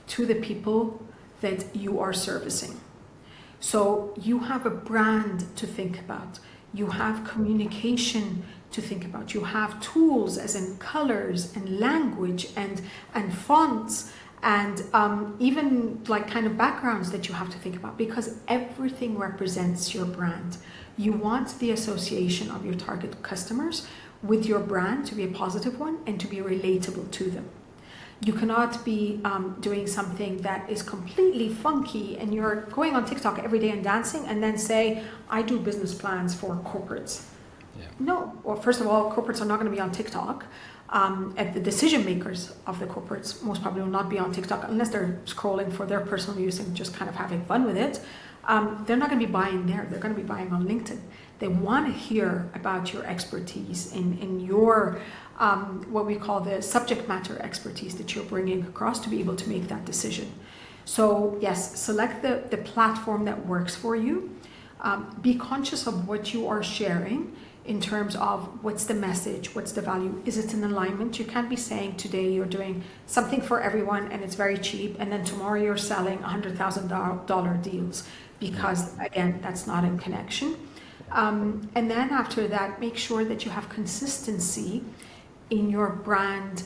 to the people that you are servicing. So you have a brand to think about. You have communication to think about. You have tools, as in colors and language and fonts, and even kind of backgrounds that you have to think about, because everything represents your brand. You want the association of your target customers with your brand to be a positive one and to be relatable to them. You cannot be doing something that is completely funky and you're going on TikTok every day and dancing and then say, I do business plans for corporates. Yeah. No, well, first of all, corporates are not going to be on TikTok. And the decision makers of the corporates most probably will not be on TikTok unless they're scrolling for their personal use and just kind of having fun with it. They're not going to be buying there. They're going to be buying on LinkedIn. They want to hear about your expertise in your what we call the subject matter expertise that you're bringing across to be able to make that decision. So yes, select the platform that works for you. Be conscious of what you are sharing in terms of what's the message, what's the value, is it in alignment? You can't be saying today you're doing something for everyone and it's very cheap, and then tomorrow you're selling $100,000 deals, because again, that's not in connection. And then after that, make sure that you have consistency in your brand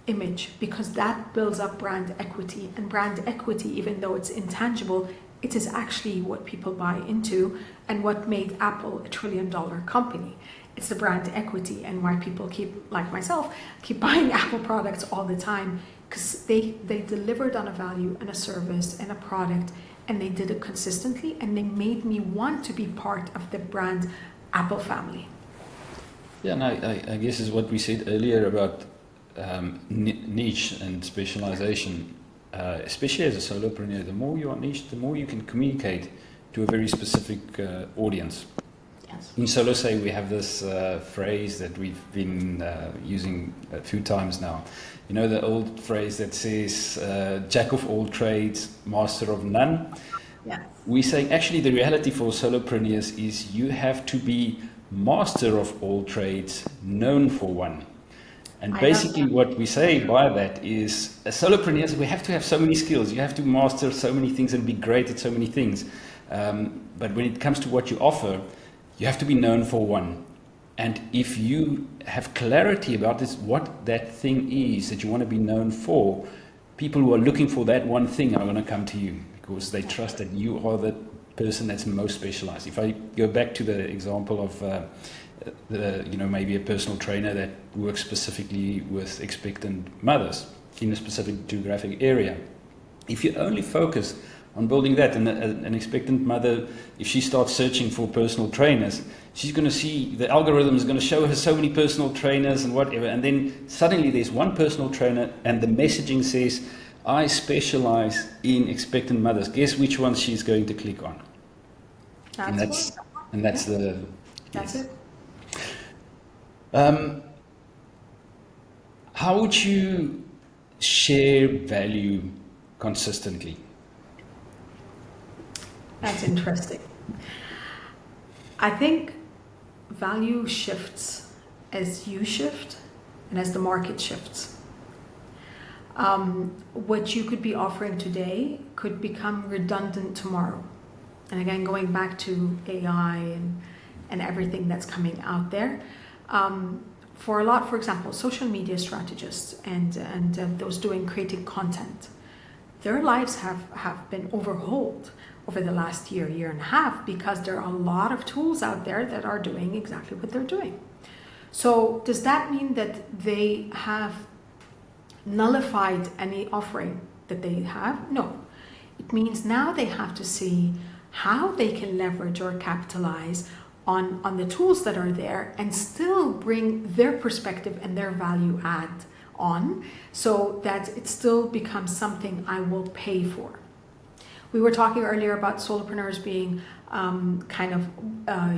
image, because that builds up brand equity. And brand equity, even though it's intangible, it is actually what people buy into and what made Apple a $1 trillion company. It's the brand equity, and why people like myself, keep buying Apple products all the time, because they delivered on a value and a service and a product, and they did it consistently, and they made me want to be part of the brand Apple family. Yeah, and I guess is what we said earlier about niche and specialization. Especially as a solopreneur, the more you are niche, the more you can communicate to a very specific audience. Yes. In soloSei, we have this phrase that we've been using a few times now. You know, the old phrase that says, jack of all trades, master of none. Yeah. We say actually the reality for solopreneurs is you have to be master of all trades, known for one. And basically what we say by that is, as solopreneurs, we have to have so many skills. You have to master so many things and be great at so many things. But when it comes to what you offer, you have to be known for one. And if you have clarity about this, what that thing is that you want to be known for, people who are looking for that one thing are going to come to you, because they trust that you are the person that's most specialized. If I go back to the example of maybe a personal trainer that works specifically with expectant mothers in a specific geographic area. If you only focus on building that, and an expectant mother, if she starts searching for personal trainers, she's going to see the algorithm is going to show her so many personal trainers and whatever, and then suddenly there's one personal trainer and the messaging says, I specialize in expectant mothers. Guess which one she's going to click on? That's it. How would you share value consistently? That's interesting. I think value shifts as you shift and as the market shifts. What you could be offering today could become redundant tomorrow. And again, going back to AI and everything that's coming out there, for a lot, for example, social media strategists and those creating content, their lives have been overhauled over the last year and a half, because there are a lot of tools out there that are doing exactly what they're doing. So does that mean that they have nullified any offering that they have? No. It means now they have to see how they can leverage or capitalize on the tools that are there and still bring their perspective and their value add on, so that it still becomes something I will pay for. We were talking earlier about solopreneurs being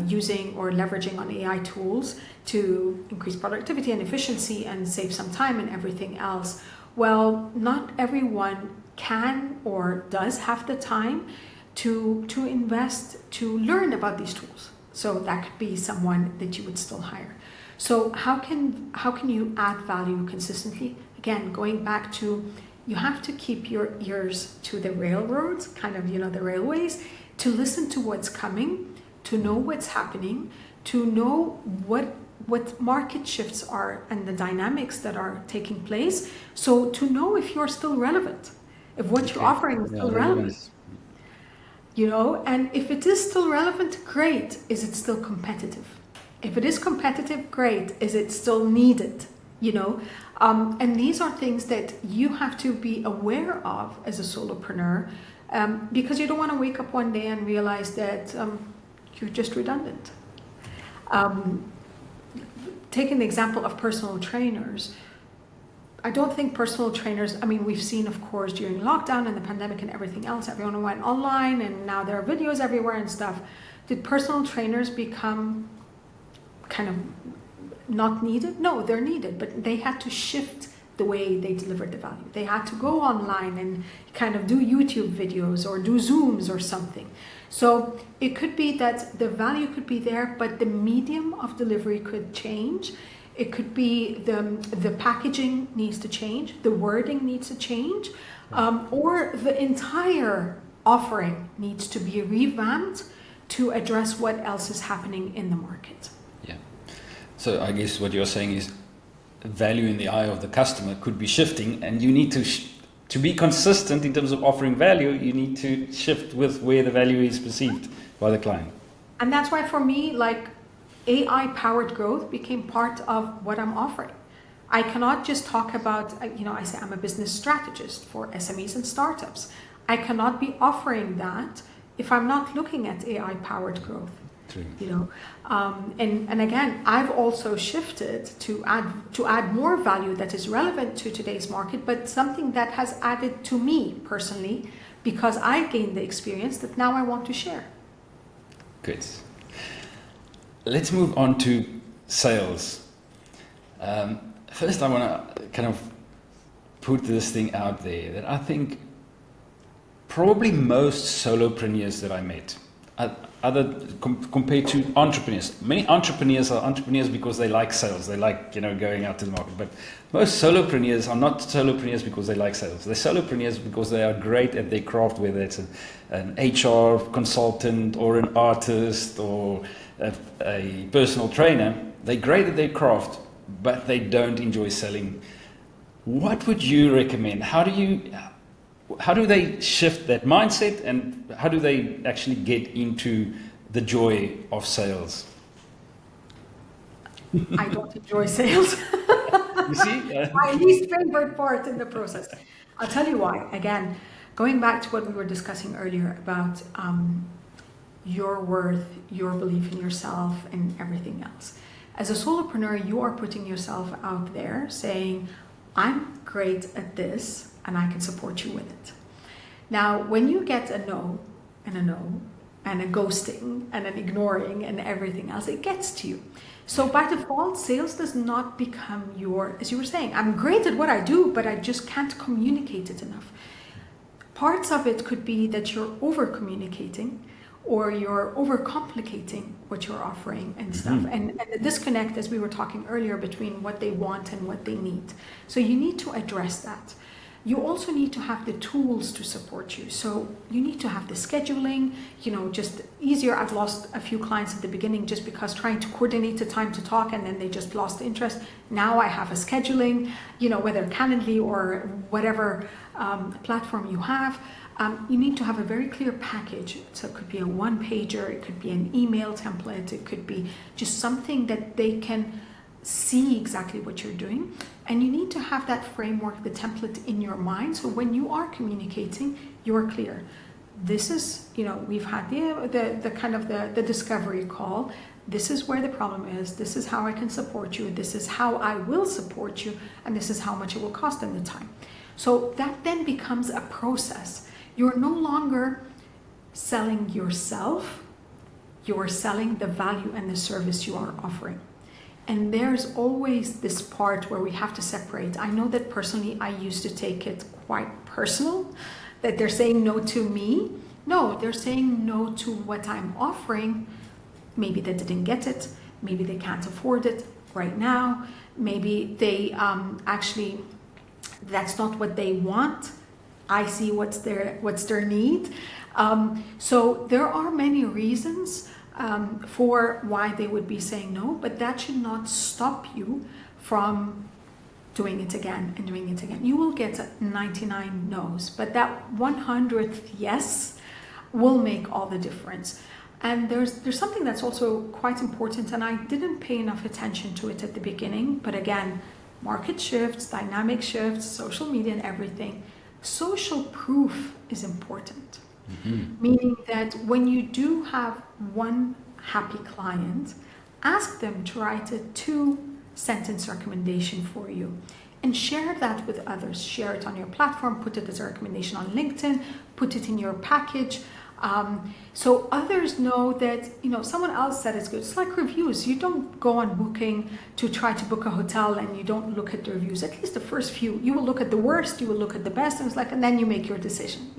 using or leveraging on AI tools to increase productivity and efficiency and save some time and everything else. Well, not everyone can or does have the time to invest to learn about these tools. So that could be someone that you would still hire. So how can you add value consistently? Again, going back to, you have to keep your ears to the railroads, the railways, to listen to what's coming, to know what's happening, to know what market shifts are and the dynamics that are taking place. So to know if you're still relevant, if what you're offering is still relevant. And if it is still relevant, great. Is it still competitive? If it is competitive, great. Is it still needed? And these are things that you have to be aware of as a solopreneur, because you don't want to wake up one day and realize that you're just redundant. Taking the example of personal trainers, I don't think personal trainers, we've seen, of course, during lockdown and the pandemic and everything else, everyone went online and now there are videos everywhere and stuff. Did personal trainers become kind of not needed? No, they're needed, but they had to shift the way they delivered the value. They had to go online and kind of do YouTube videos or do Zooms or something. So it could be that the value could be there, but the medium of delivery could change. It could be the packaging needs to change, the wording needs to change, or the entire offering needs to be revamped to address what else is happening in the market. Yeah. So I guess what you're saying is value in the eye of the customer could be shifting, and you need to be consistent in terms of offering value. You need to shift with where the value is perceived by the client. And that's why for me, AI-powered growth became part of what I'm offering. I cannot just talk about, I say I'm a business strategist for SMEs and startups. I cannot be offering that if I'm not looking at AI-powered growth. True. And again, I've also shifted to add more value that is relevant to today's market, but something that has added to me personally, because I gained the experience that now I want to share. Good. Let's move on to sales. First, I want to kind of put this thing out there that I think probably most solopreneurs that I met, compared to entrepreneurs. Many entrepreneurs are entrepreneurs because they like sales. They like, going out to the market. But most solopreneurs are not solopreneurs because they like sales. They're solopreneurs because they are great at their craft, whether it's an HR consultant or an artist or a personal trainer. They're great at their craft, but they don't enjoy selling. What would you recommend? How do they shift that mindset, and how do they actually get into the joy of sales? I don't enjoy sales. You see? My least favorite part in the process. I'll tell you why. Again, going back to what we were discussing earlier about your worth, your belief in yourself, and everything else. As a solopreneur, you are putting yourself out there saying, I'm great at this and I can support you with it. Now, when you get a no and a ghosting and an ignoring and everything else, it gets to you. So by default, sales does not become as you were saying, I'm great at what I do, but I just can't communicate it enough. Parts of it could be that you're over communicating, or you're overcomplicating what you're offering and stuff. And the disconnect, as we were talking earlier, between what they want and what they need. So you need to address that. You also need to have the tools to support you. So you need to have the scheduling, just easier. I've lost a few clients at the beginning just because trying to coordinate the time to talk, and then they just lost interest. Now I have a scheduling, whether Calendly or whatever platform you have. You need to have a very clear package. So it could be a one-pager, it could be an email template, it could be just something that they can see exactly what you're doing. And you need to have that framework, the template in your mind. So when you are communicating, you're clear. This is, we've had the kind of the discovery call. This is where the problem is. This is how I can support you. This is how I will support you. And this is how much it will cost in the time. So that then becomes a process. You're no longer selling yourself. You're selling the value and the service you are offering. And there's always this part where we have to separate. I know that personally, I used to take it quite personal, that they're saying no to me. No, they're saying no to what I'm offering. Maybe they didn't get it. Maybe they can't afford it right now. Maybe they actually, that's not what they want. I see what's their need. So there are many reasons for why they would be saying no, but that should not stop you from doing it again and doing it again. You will get 99 no's, but that 100th yes will make all the difference. And there's something that's also quite important, and I didn't pay enough attention to it at the beginning, but again, market shifts, dynamic shifts, social media and everything. Social proof is important. Meaning that when you do have one happy client, ask them to write a 2-sentence recommendation for you and share that with others. Share it on your platform, put it as a recommendation on LinkedIn, put it in your package. So others know that, someone else said it's good. It's like reviews. You don't go on Booking to try to book a hotel and you don't look at the reviews. At least the first few, you will look at the worst, you will look at the best, and it's like, and then you make your decision,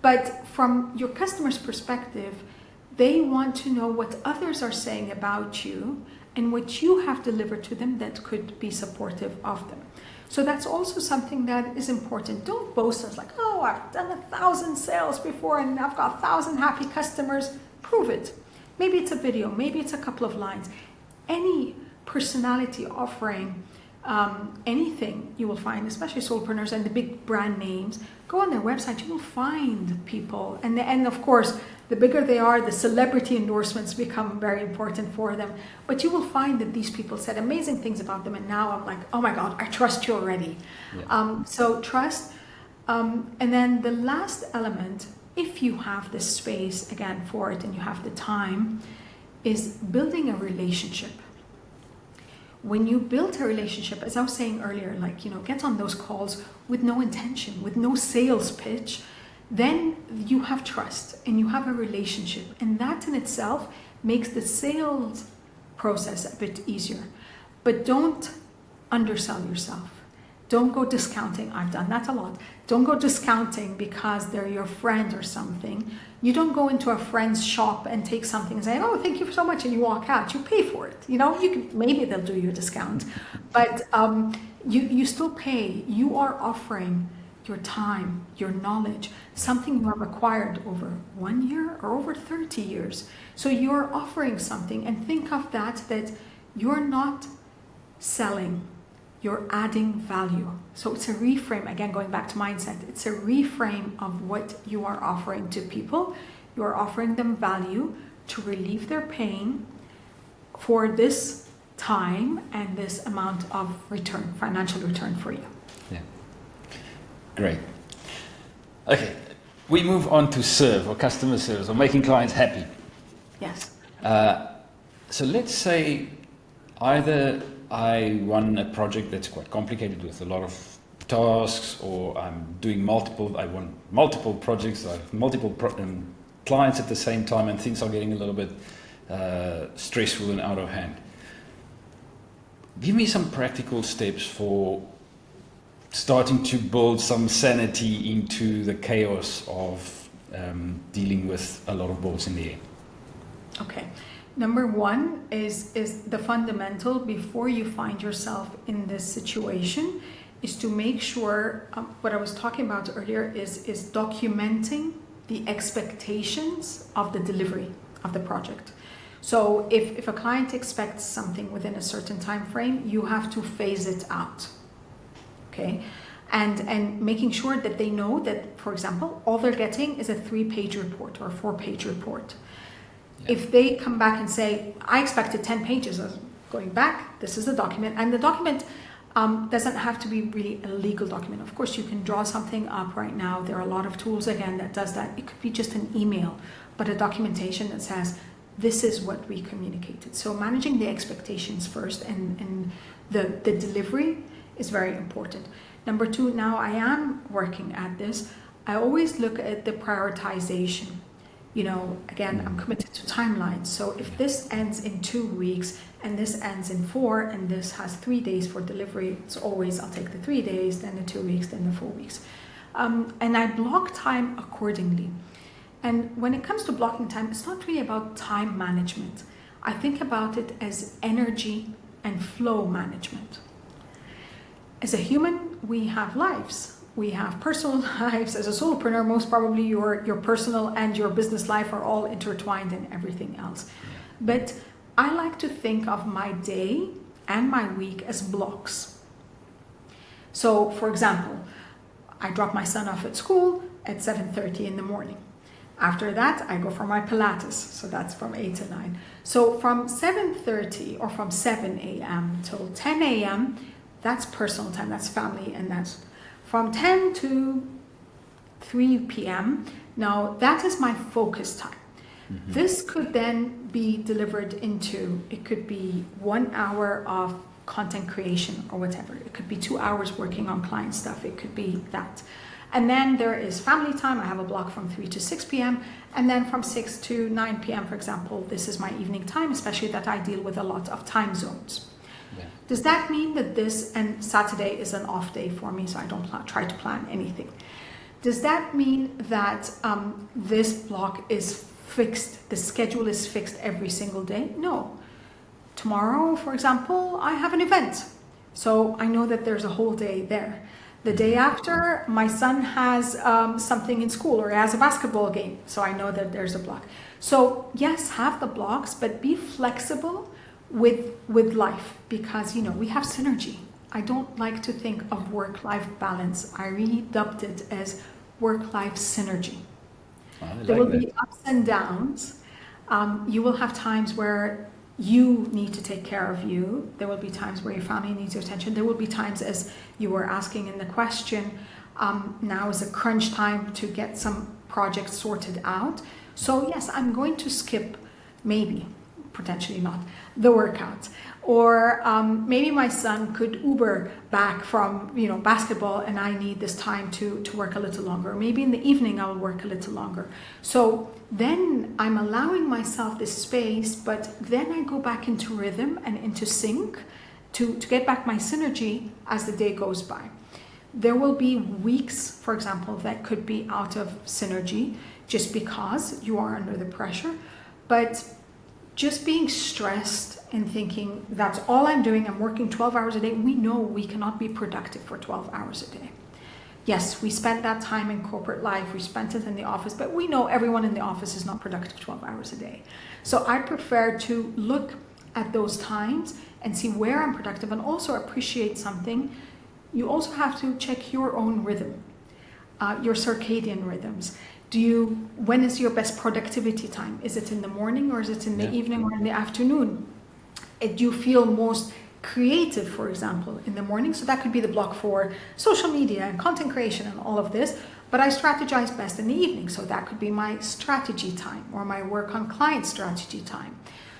But from your customer's perspective, they want to know what others are saying about you and what you have delivered to them that could be supportive of them. So that's also something that is important. Don't boast as like, oh, I've done 1,000 sales before and I've got 1,000 happy customers. Prove it. Maybe it's a video, maybe it's a couple of lines. Any personality offering anything you will find, especially solopreneurs and the big brand names, go on their website, you will find people. And of course, the bigger they are, the celebrity endorsements become very important for them. But you will find that these people said amazing things about them. And now I'm like, oh my God, I trust you already. Yeah. So trust. And then the last element, if you have the space again for it and you have the time, is building a relationship. When you build a relationship, as I was saying earlier, get on those calls with no intention, with no sales pitch, then you have trust and you have a relationship. And that in itself makes the sales process a bit easier. But don't undersell yourself. Don't go discounting. I've done that a lot. Don't go discounting because they're your friend or something. You don't go into a friend's shop and take something and say, oh, thank you so much, and you walk out. You pay for it. Maybe they'll do you a discount, but you still pay. You are offering your time, your knowledge, something you have acquired over 1 year or over 30 years. So you're offering something, and think of that you're not selling. You're adding value. So it's a reframe, again, going back to mindset, it's a reframe of what you are offering to people. You are offering them value to relieve their pain for this time and this amount of return, financial return for you. Yeah. Great. Okay, we move on to serve or customer service or making clients happy. Yes. So let's say either I run a project that's quite complicated with a lot of tasks, or I'm doing I want multiple projects, I have multiple clients at the same time, and things are getting a little bit stressful and out of hand. Give me some practical steps for starting to build some sanity into the chaos of dealing with a lot of balls in the air. Okay. Number one is the fundamental before you find yourself in this situation is to make sure, what I was talking about earlier is documenting the expectations of the delivery of the project. So if a client expects something within a certain time frame, you have to phase it out, okay? And making sure that they know that, for example, all they're getting is a 3-page report or a 4-page report. Yeah. If they come back and say, I expected 10 pages, going back, this is the document, and the document doesn't have to be really a legal document. Of course, you can draw something up right now. There are a lot of tools, again, that does that. It could be just an email, but a documentation that says, this is what we communicated. So managing the expectations first and the delivery is very important. Number two, now I am working at this. I always look at the prioritization. You know, again, I'm committed to timelines. So if this ends in 2 weeks and this ends in 4 and this has 3 days for delivery, it's always I'll take the 3 days, then the 2 weeks, then the 4 weeks. And I block time accordingly. And when it comes to blocking time, it's not really about time management. I think about it as energy and flow management. As a human, we have lives. We have personal lives. As a solopreneur, most probably your personal and your business life are all intertwined in everything else. But I like to think of my day and my week as blocks. So, for example, I drop my son off at school at 7:30 in the morning. After that, I go for my Pilates, so that's from 8 to 9. So from 7:30 or from 7 a.m. till 10 a.m., that's personal time, that's family, and that's from 10 to 3 p.m. Now, that is my focus time. Mm-hmm. This could then be delivered into, it could be 1 hour of content creation or whatever. It could be 2 hours working on client stuff. It could be that. And then there is family time. I have a block from 3 to 6 p.m. And then from 6 to 9 p.m., for example, this is my evening time, especially that I deal with a lot of time zones. Yeah. Does that mean that this, and Saturday is an off day for me, so I don't try to plan anything. Does that mean that this block is fixed, the schedule is fixed every single day? No. Tomorrow, for example, I have an event. So I know that there's a whole day there. The day after, my son has something in school or he has a basketball game. So I know that there's a block. So yes, have the blocks, but be flexible with life because, you know, we have synergy. I don't like to think of work-life balance. I really dubbed it as work-life synergy. There will be ups and downs. You will have times where you need to take care of you. There will be times where your family needs your attention. There will be times, as you were asking in the question, now is a crunch time to get some projects sorted out. So yes, I'm going to skip, maybe, potentially not, the workout. Or maybe my son could Uber back from, you know, basketball and I need this time to work a little longer. Maybe in the evening I will work a little longer. So then I'm allowing myself this space, but then I go back into rhythm and into sync to get back my synergy as the day goes by. There will be weeks, for example, that could be out of synergy just because you are under the pressure, but just being stressed and thinking that's all I'm doing, I'm working 12 hours a day, we know we cannot be productive for 12 hours a day. Yes, we spent that time in corporate life, we spent it in the office, but we know everyone in the office is not productive 12 hours a day. So I prefer to look at those times and see where I'm productive and also appreciate something. You also have to check your own rhythm, your circadian rhythms. When is your best productivity time? Is it in the morning or is it in the evening or in the afternoon? Do you feel most creative, for example, in the morning? So that could be the block for social media and content creation and all of this. But I strategize best in the evening. So that could be my strategy time or my work on client strategy time.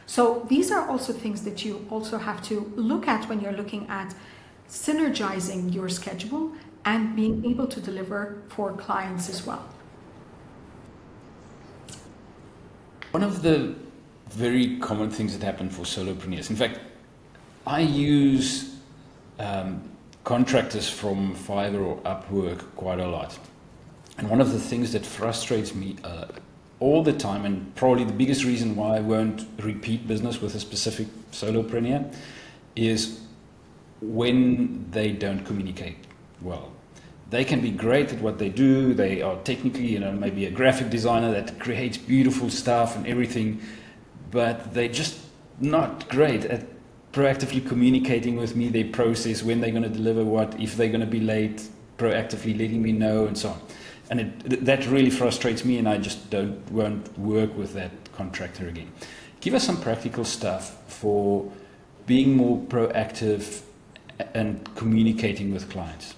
So these are also things that you also have to look at when you're looking at synergizing your schedule and being able to deliver for clients as well. One of the very common things that happen for solopreneurs, in fact, I use contractors from Fiverr or Upwork quite a lot. And one of the things that frustrates me all the time, and probably the biggest reason why I won't repeat business with a specific solopreneur, is when they don't communicate well. They can be great at what they do. They are technically, maybe a graphic designer that creates beautiful stuff and everything, but they're just not great at proactively communicating with me their process, when they're going to deliver what, if they're going to be late, proactively letting me know, and so on. And that really frustrates me, and I just won't work with that contractor again. Give us some practical stuff for being more proactive and communicating with clients.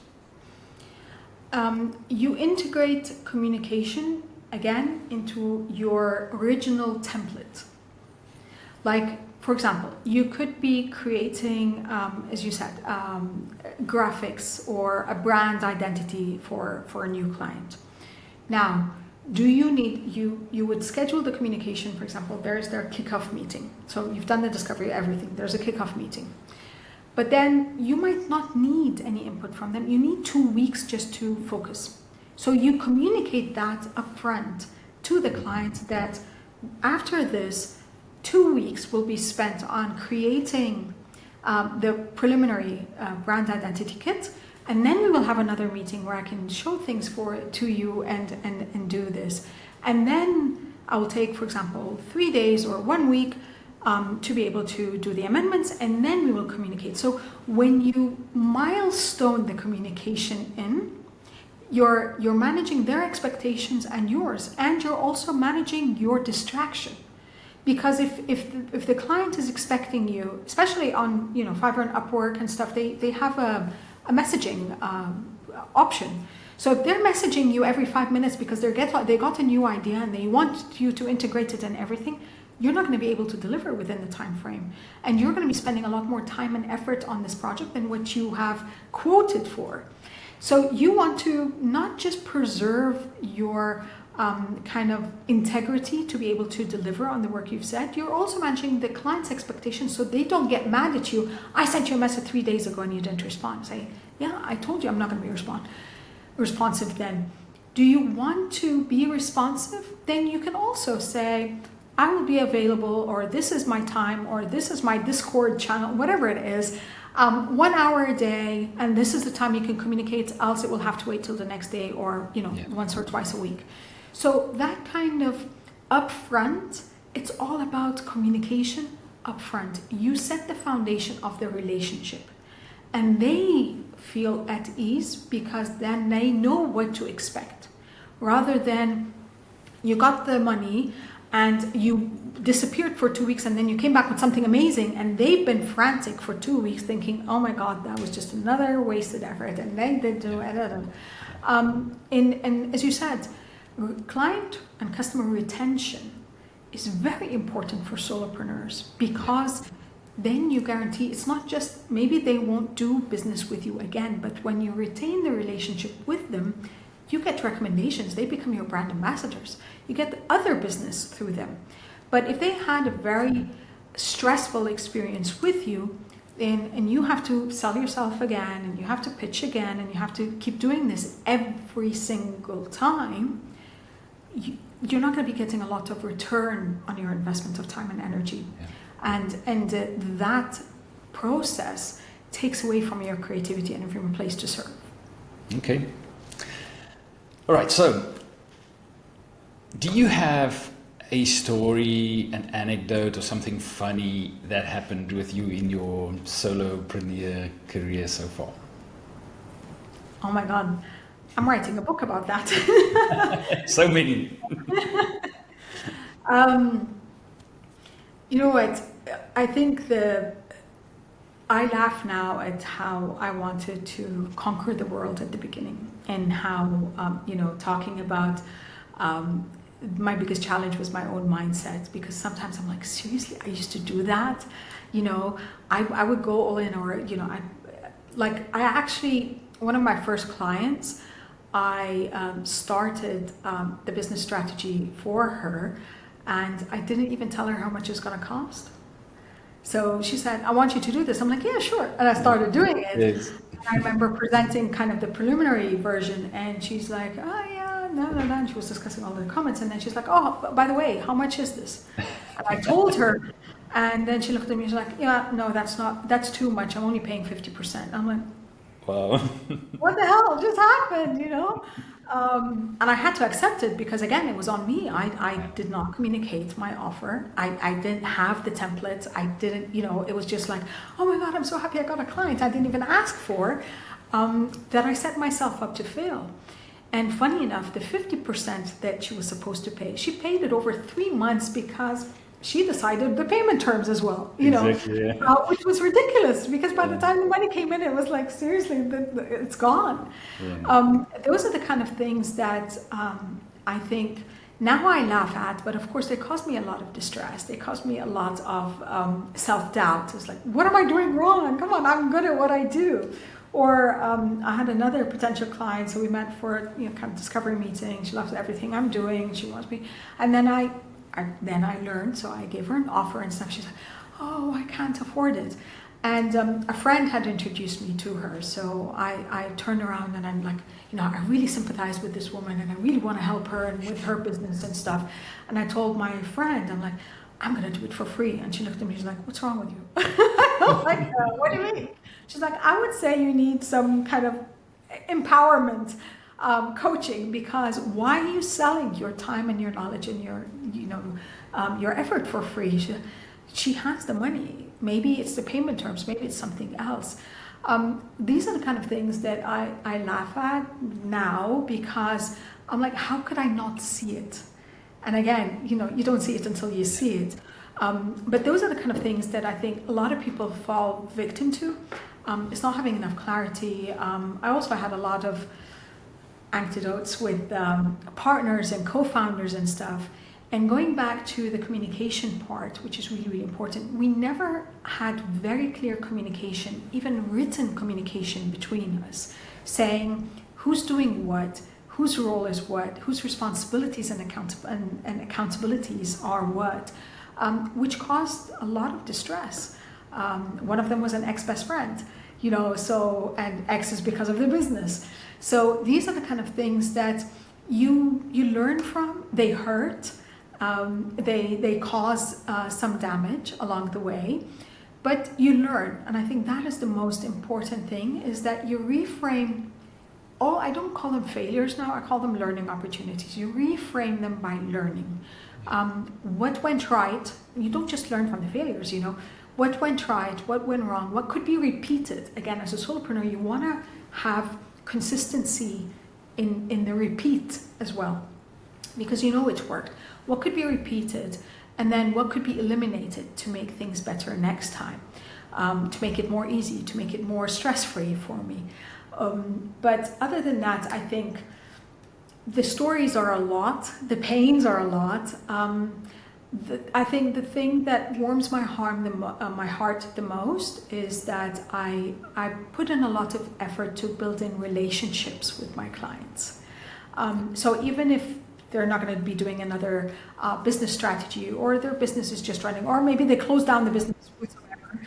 You integrate communication again into your original template. Like, for example, you could be creating, as you said, graphics or a brand identity for a new client. Now, do you need, you would schedule the communication, for example, there's their kickoff meeting. So you've done the discovery, everything, there's a kickoff meeting. But then you might not need any input from them. You need 2 weeks just to focus. So you communicate that upfront to the client that after this, 2 weeks will be spent on creating the preliminary brand identity kit. And then we will have another meeting where I can show things to you and do this. And then I will take, for example, 3 days or 1 week to be able to do the amendments, and then we will communicate. So when you milestone the communication in, you're managing their expectations and yours, and you're also managing your distraction. Because if the client is expecting you, especially on Fiverr and Upwork and stuff, they have a messaging option. So if they're messaging you every 5 minutes because they got a new idea and they want you to integrate it in everything, you're not going to be able to deliver within the time frame. And you're going to be spending a lot more time and effort on this project than what you have quoted for. So you want to not just preserve your kind of integrity to be able to deliver on the work you've said, you're also managing the client's expectations so they don't get mad at you. I sent you a message 3 days ago and you didn't respond. Say, yeah, I told you I'm not going to be responsive then. Do you want to be responsive? Then you can also say, I will be available, or this is my time, or this is my Discord channel, whatever it is, 1 hour a day, and this is the time you can communicate, else it will have to wait till the next day or, once or twice a week. So that kind of upfront, it's all about communication upfront. You set the foundation of the relationship, and they feel at ease because then they know what to expect, rather than you got the money and you disappeared for 2 weeks and then you came back with something amazing and they've been frantic for 2 weeks thinking, oh my God, that was just another wasted effort and they did do it. And as you said, client and customer retention is very important for solopreneurs, because then you guarantee it's not just maybe they won't do business with you again, but when you retain the relationship with them, you get recommendations. They become your brand ambassadors. You get other business through them. But if they had a very stressful experience with you, and you have to sell yourself again, and you have to pitch again, and you have to keep doing this every single time, you're not going to be getting a lot of return on your investment of time and energy. Yeah. And that process takes away from your creativity and from your place to serve. Okay. All right, so do you have a story, an anecdote, or something funny that happened with you in your solopreneur career so far? Oh my God, I'm writing a book about that. So many. You know what, I think I laugh now at how I wanted to conquer the world at the beginning, and how, talking about my biggest challenge was my own mindset, because sometimes I'm like, seriously, I used to do that? I would go all in, or, I actually, one of my first clients, I started the business strategy for her, and I didn't even tell her how much it's going to cost. So she said, I want you to do this. I'm like, yeah, sure. And I started doing it. Yes. I remember presenting kind of the preliminary version, and she's like, oh yeah, And she was discussing all the comments, and then she's like, oh, by the way, how much is this? And I told her, and then she looked at me, she's like, yeah, no, that's too much. I'm only paying 50%. I'm like, Wow. what the hell just happened, you know? And I had to accept it because, again, it was on me. I did not communicate my offer. I didn't have the templates. I didn't, it was just like, oh my God, I'm so happy I got a client I didn't even ask for, that I set myself up to fail. And funny enough, the 50% that she was supposed to pay, she paid it over 3 months because she decided the payment terms as well, Exactly, yeah. which was ridiculous because by the time the money came in, it was like, seriously, it's gone. Yeah. Those are the kind of things that I think now I laugh at, but of course they caused me a lot of distress. They caused me a lot of self-doubt. It's like, what am I doing wrong? Come on, I'm good at what I do. Or I had another potential client, so we met for a kind of discovery meeting. She loves everything I'm doing. She wants me, and then I learned. So I gave her an offer and stuff. She's like, "Oh, I can't afford it." And a friend had introduced me to her, so I turned around and I'm like, I really sympathize with this woman, and I really want to help her and with her business and stuff. And I told my friend, I'm like, I'm gonna do it for free. And she looked at me. She's like, "What's wrong with you?" I'm like, "What do you mean?" She's like, I would say you need some kind of empowerment coaching, because why are you selling your time and your knowledge and your effort for free? She has the money. Maybe it's the payment terms. Maybe it's something else. These are the kind of things that I laugh at now because I'm like, how could I not see it? And again, you don't see it until you see it. But those are the kind of things that I think a lot of people fall victim to. It's not having enough clarity. I also had a lot of anecdotes with partners and co-founders and stuff. And going back to the communication part, which is really, really important, we never had very clear communication, even written communication between us, saying who's doing what, whose role is what, whose responsibilities and accountabilities are what, which caused a lot of distress. One of them was an ex-best friend, and ex is because of the business. So these are the kind of things that you learn from. They hurt, they cause some damage along the way, but you learn. And I think that is the most important thing, is that you reframe. I don't call them failures now, I call them learning opportunities. You reframe them by learning. What went right? You don't just learn from the failures, what went right, what went wrong, what could be repeated. Again, as a solopreneur, you want to have consistency in the repeat as well, because it worked. What could be repeated, and then what could be eliminated to make things better next time, to make it more easy, to make it more stress-free for me. But other than that, I think the stories are a lot, the pains are a lot. I think the thing that warms my heart the most is that I put in a lot of effort to build in relationships with my clients. So even if they're not going to be doing another business strategy, or their business is just running, or maybe they close down the business whatsoever,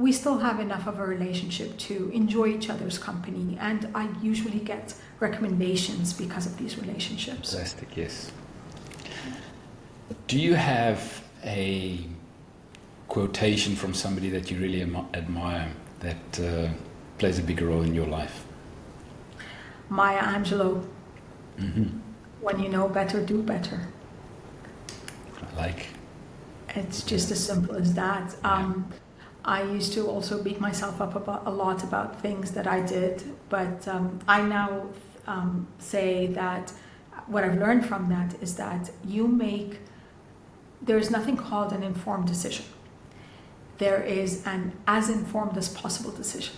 we still have enough of a relationship to enjoy each other's company, and I usually get recommendations because of these relationships. Fantastic, yes. Do you have a quotation from somebody that you really admire that plays a big role in your life? Maya Angelou. Mm-hmm. When you know better, do better. I like. It's just as simple as that. I used to also beat myself up a lot about things that I did, but I now say that what I've learned from that is that there's nothing called an informed decision. There is an as informed as possible decision.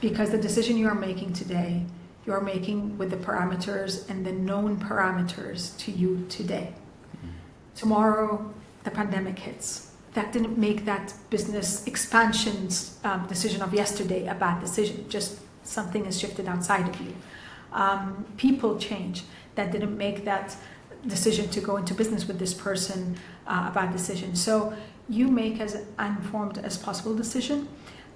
Because the decision you are making today, you're making with the parameters and the known parameters to you today. Tomorrow, the pandemic hits. That didn't make that business expansion decision of yesterday a bad decision. Just something has shifted outside of you. People change. That didn't make that decision to go into business with this person a bad decision. So you make as informed as possible decision,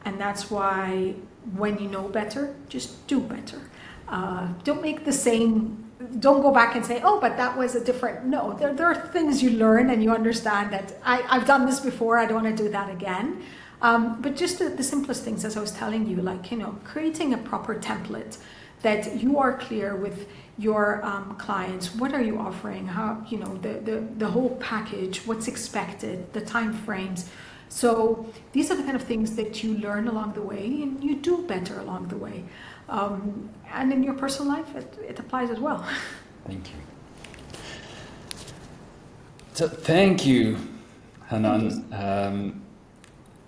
and that's why when you know better, just do better. Don't make the same. Don't go back and say, oh, but that was a different. No, there are things you learn and you understand that I've done this before. I don't want to do that again. But just the simplest things, as I was telling you, like, creating a proper template that you are clear with your clients. What are you offering? How, the whole package, what's expected, the time frames. So these are the kind of things that you learn along the way and you do better along the way. And in your personal life, it applies as well. Thank you. So thank you, Hanan.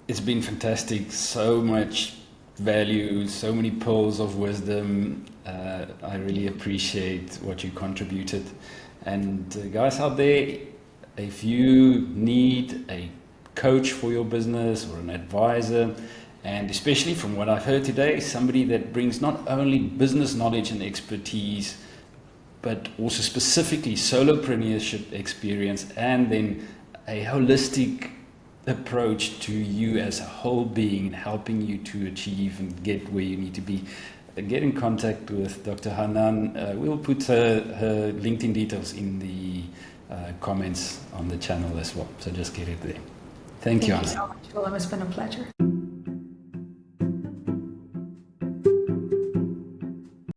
It's been fantastic. So much value, so many pearls of wisdom. I really appreciate what you contributed. And guys out there, if you need a coach for your business or an advisor, and especially from what I've heard today, somebody that brings not only business knowledge and expertise, but also specifically solopreneurship experience, and then a holistic approach to you as a whole being, helping you to achieve and get where you need to be. Get in contact with Dr. Hanan. We'll put her LinkedIn details in the comments on the channel as well. So just get it there. Thank you, Hanan. Thank you so much, Willem. It's been a pleasure.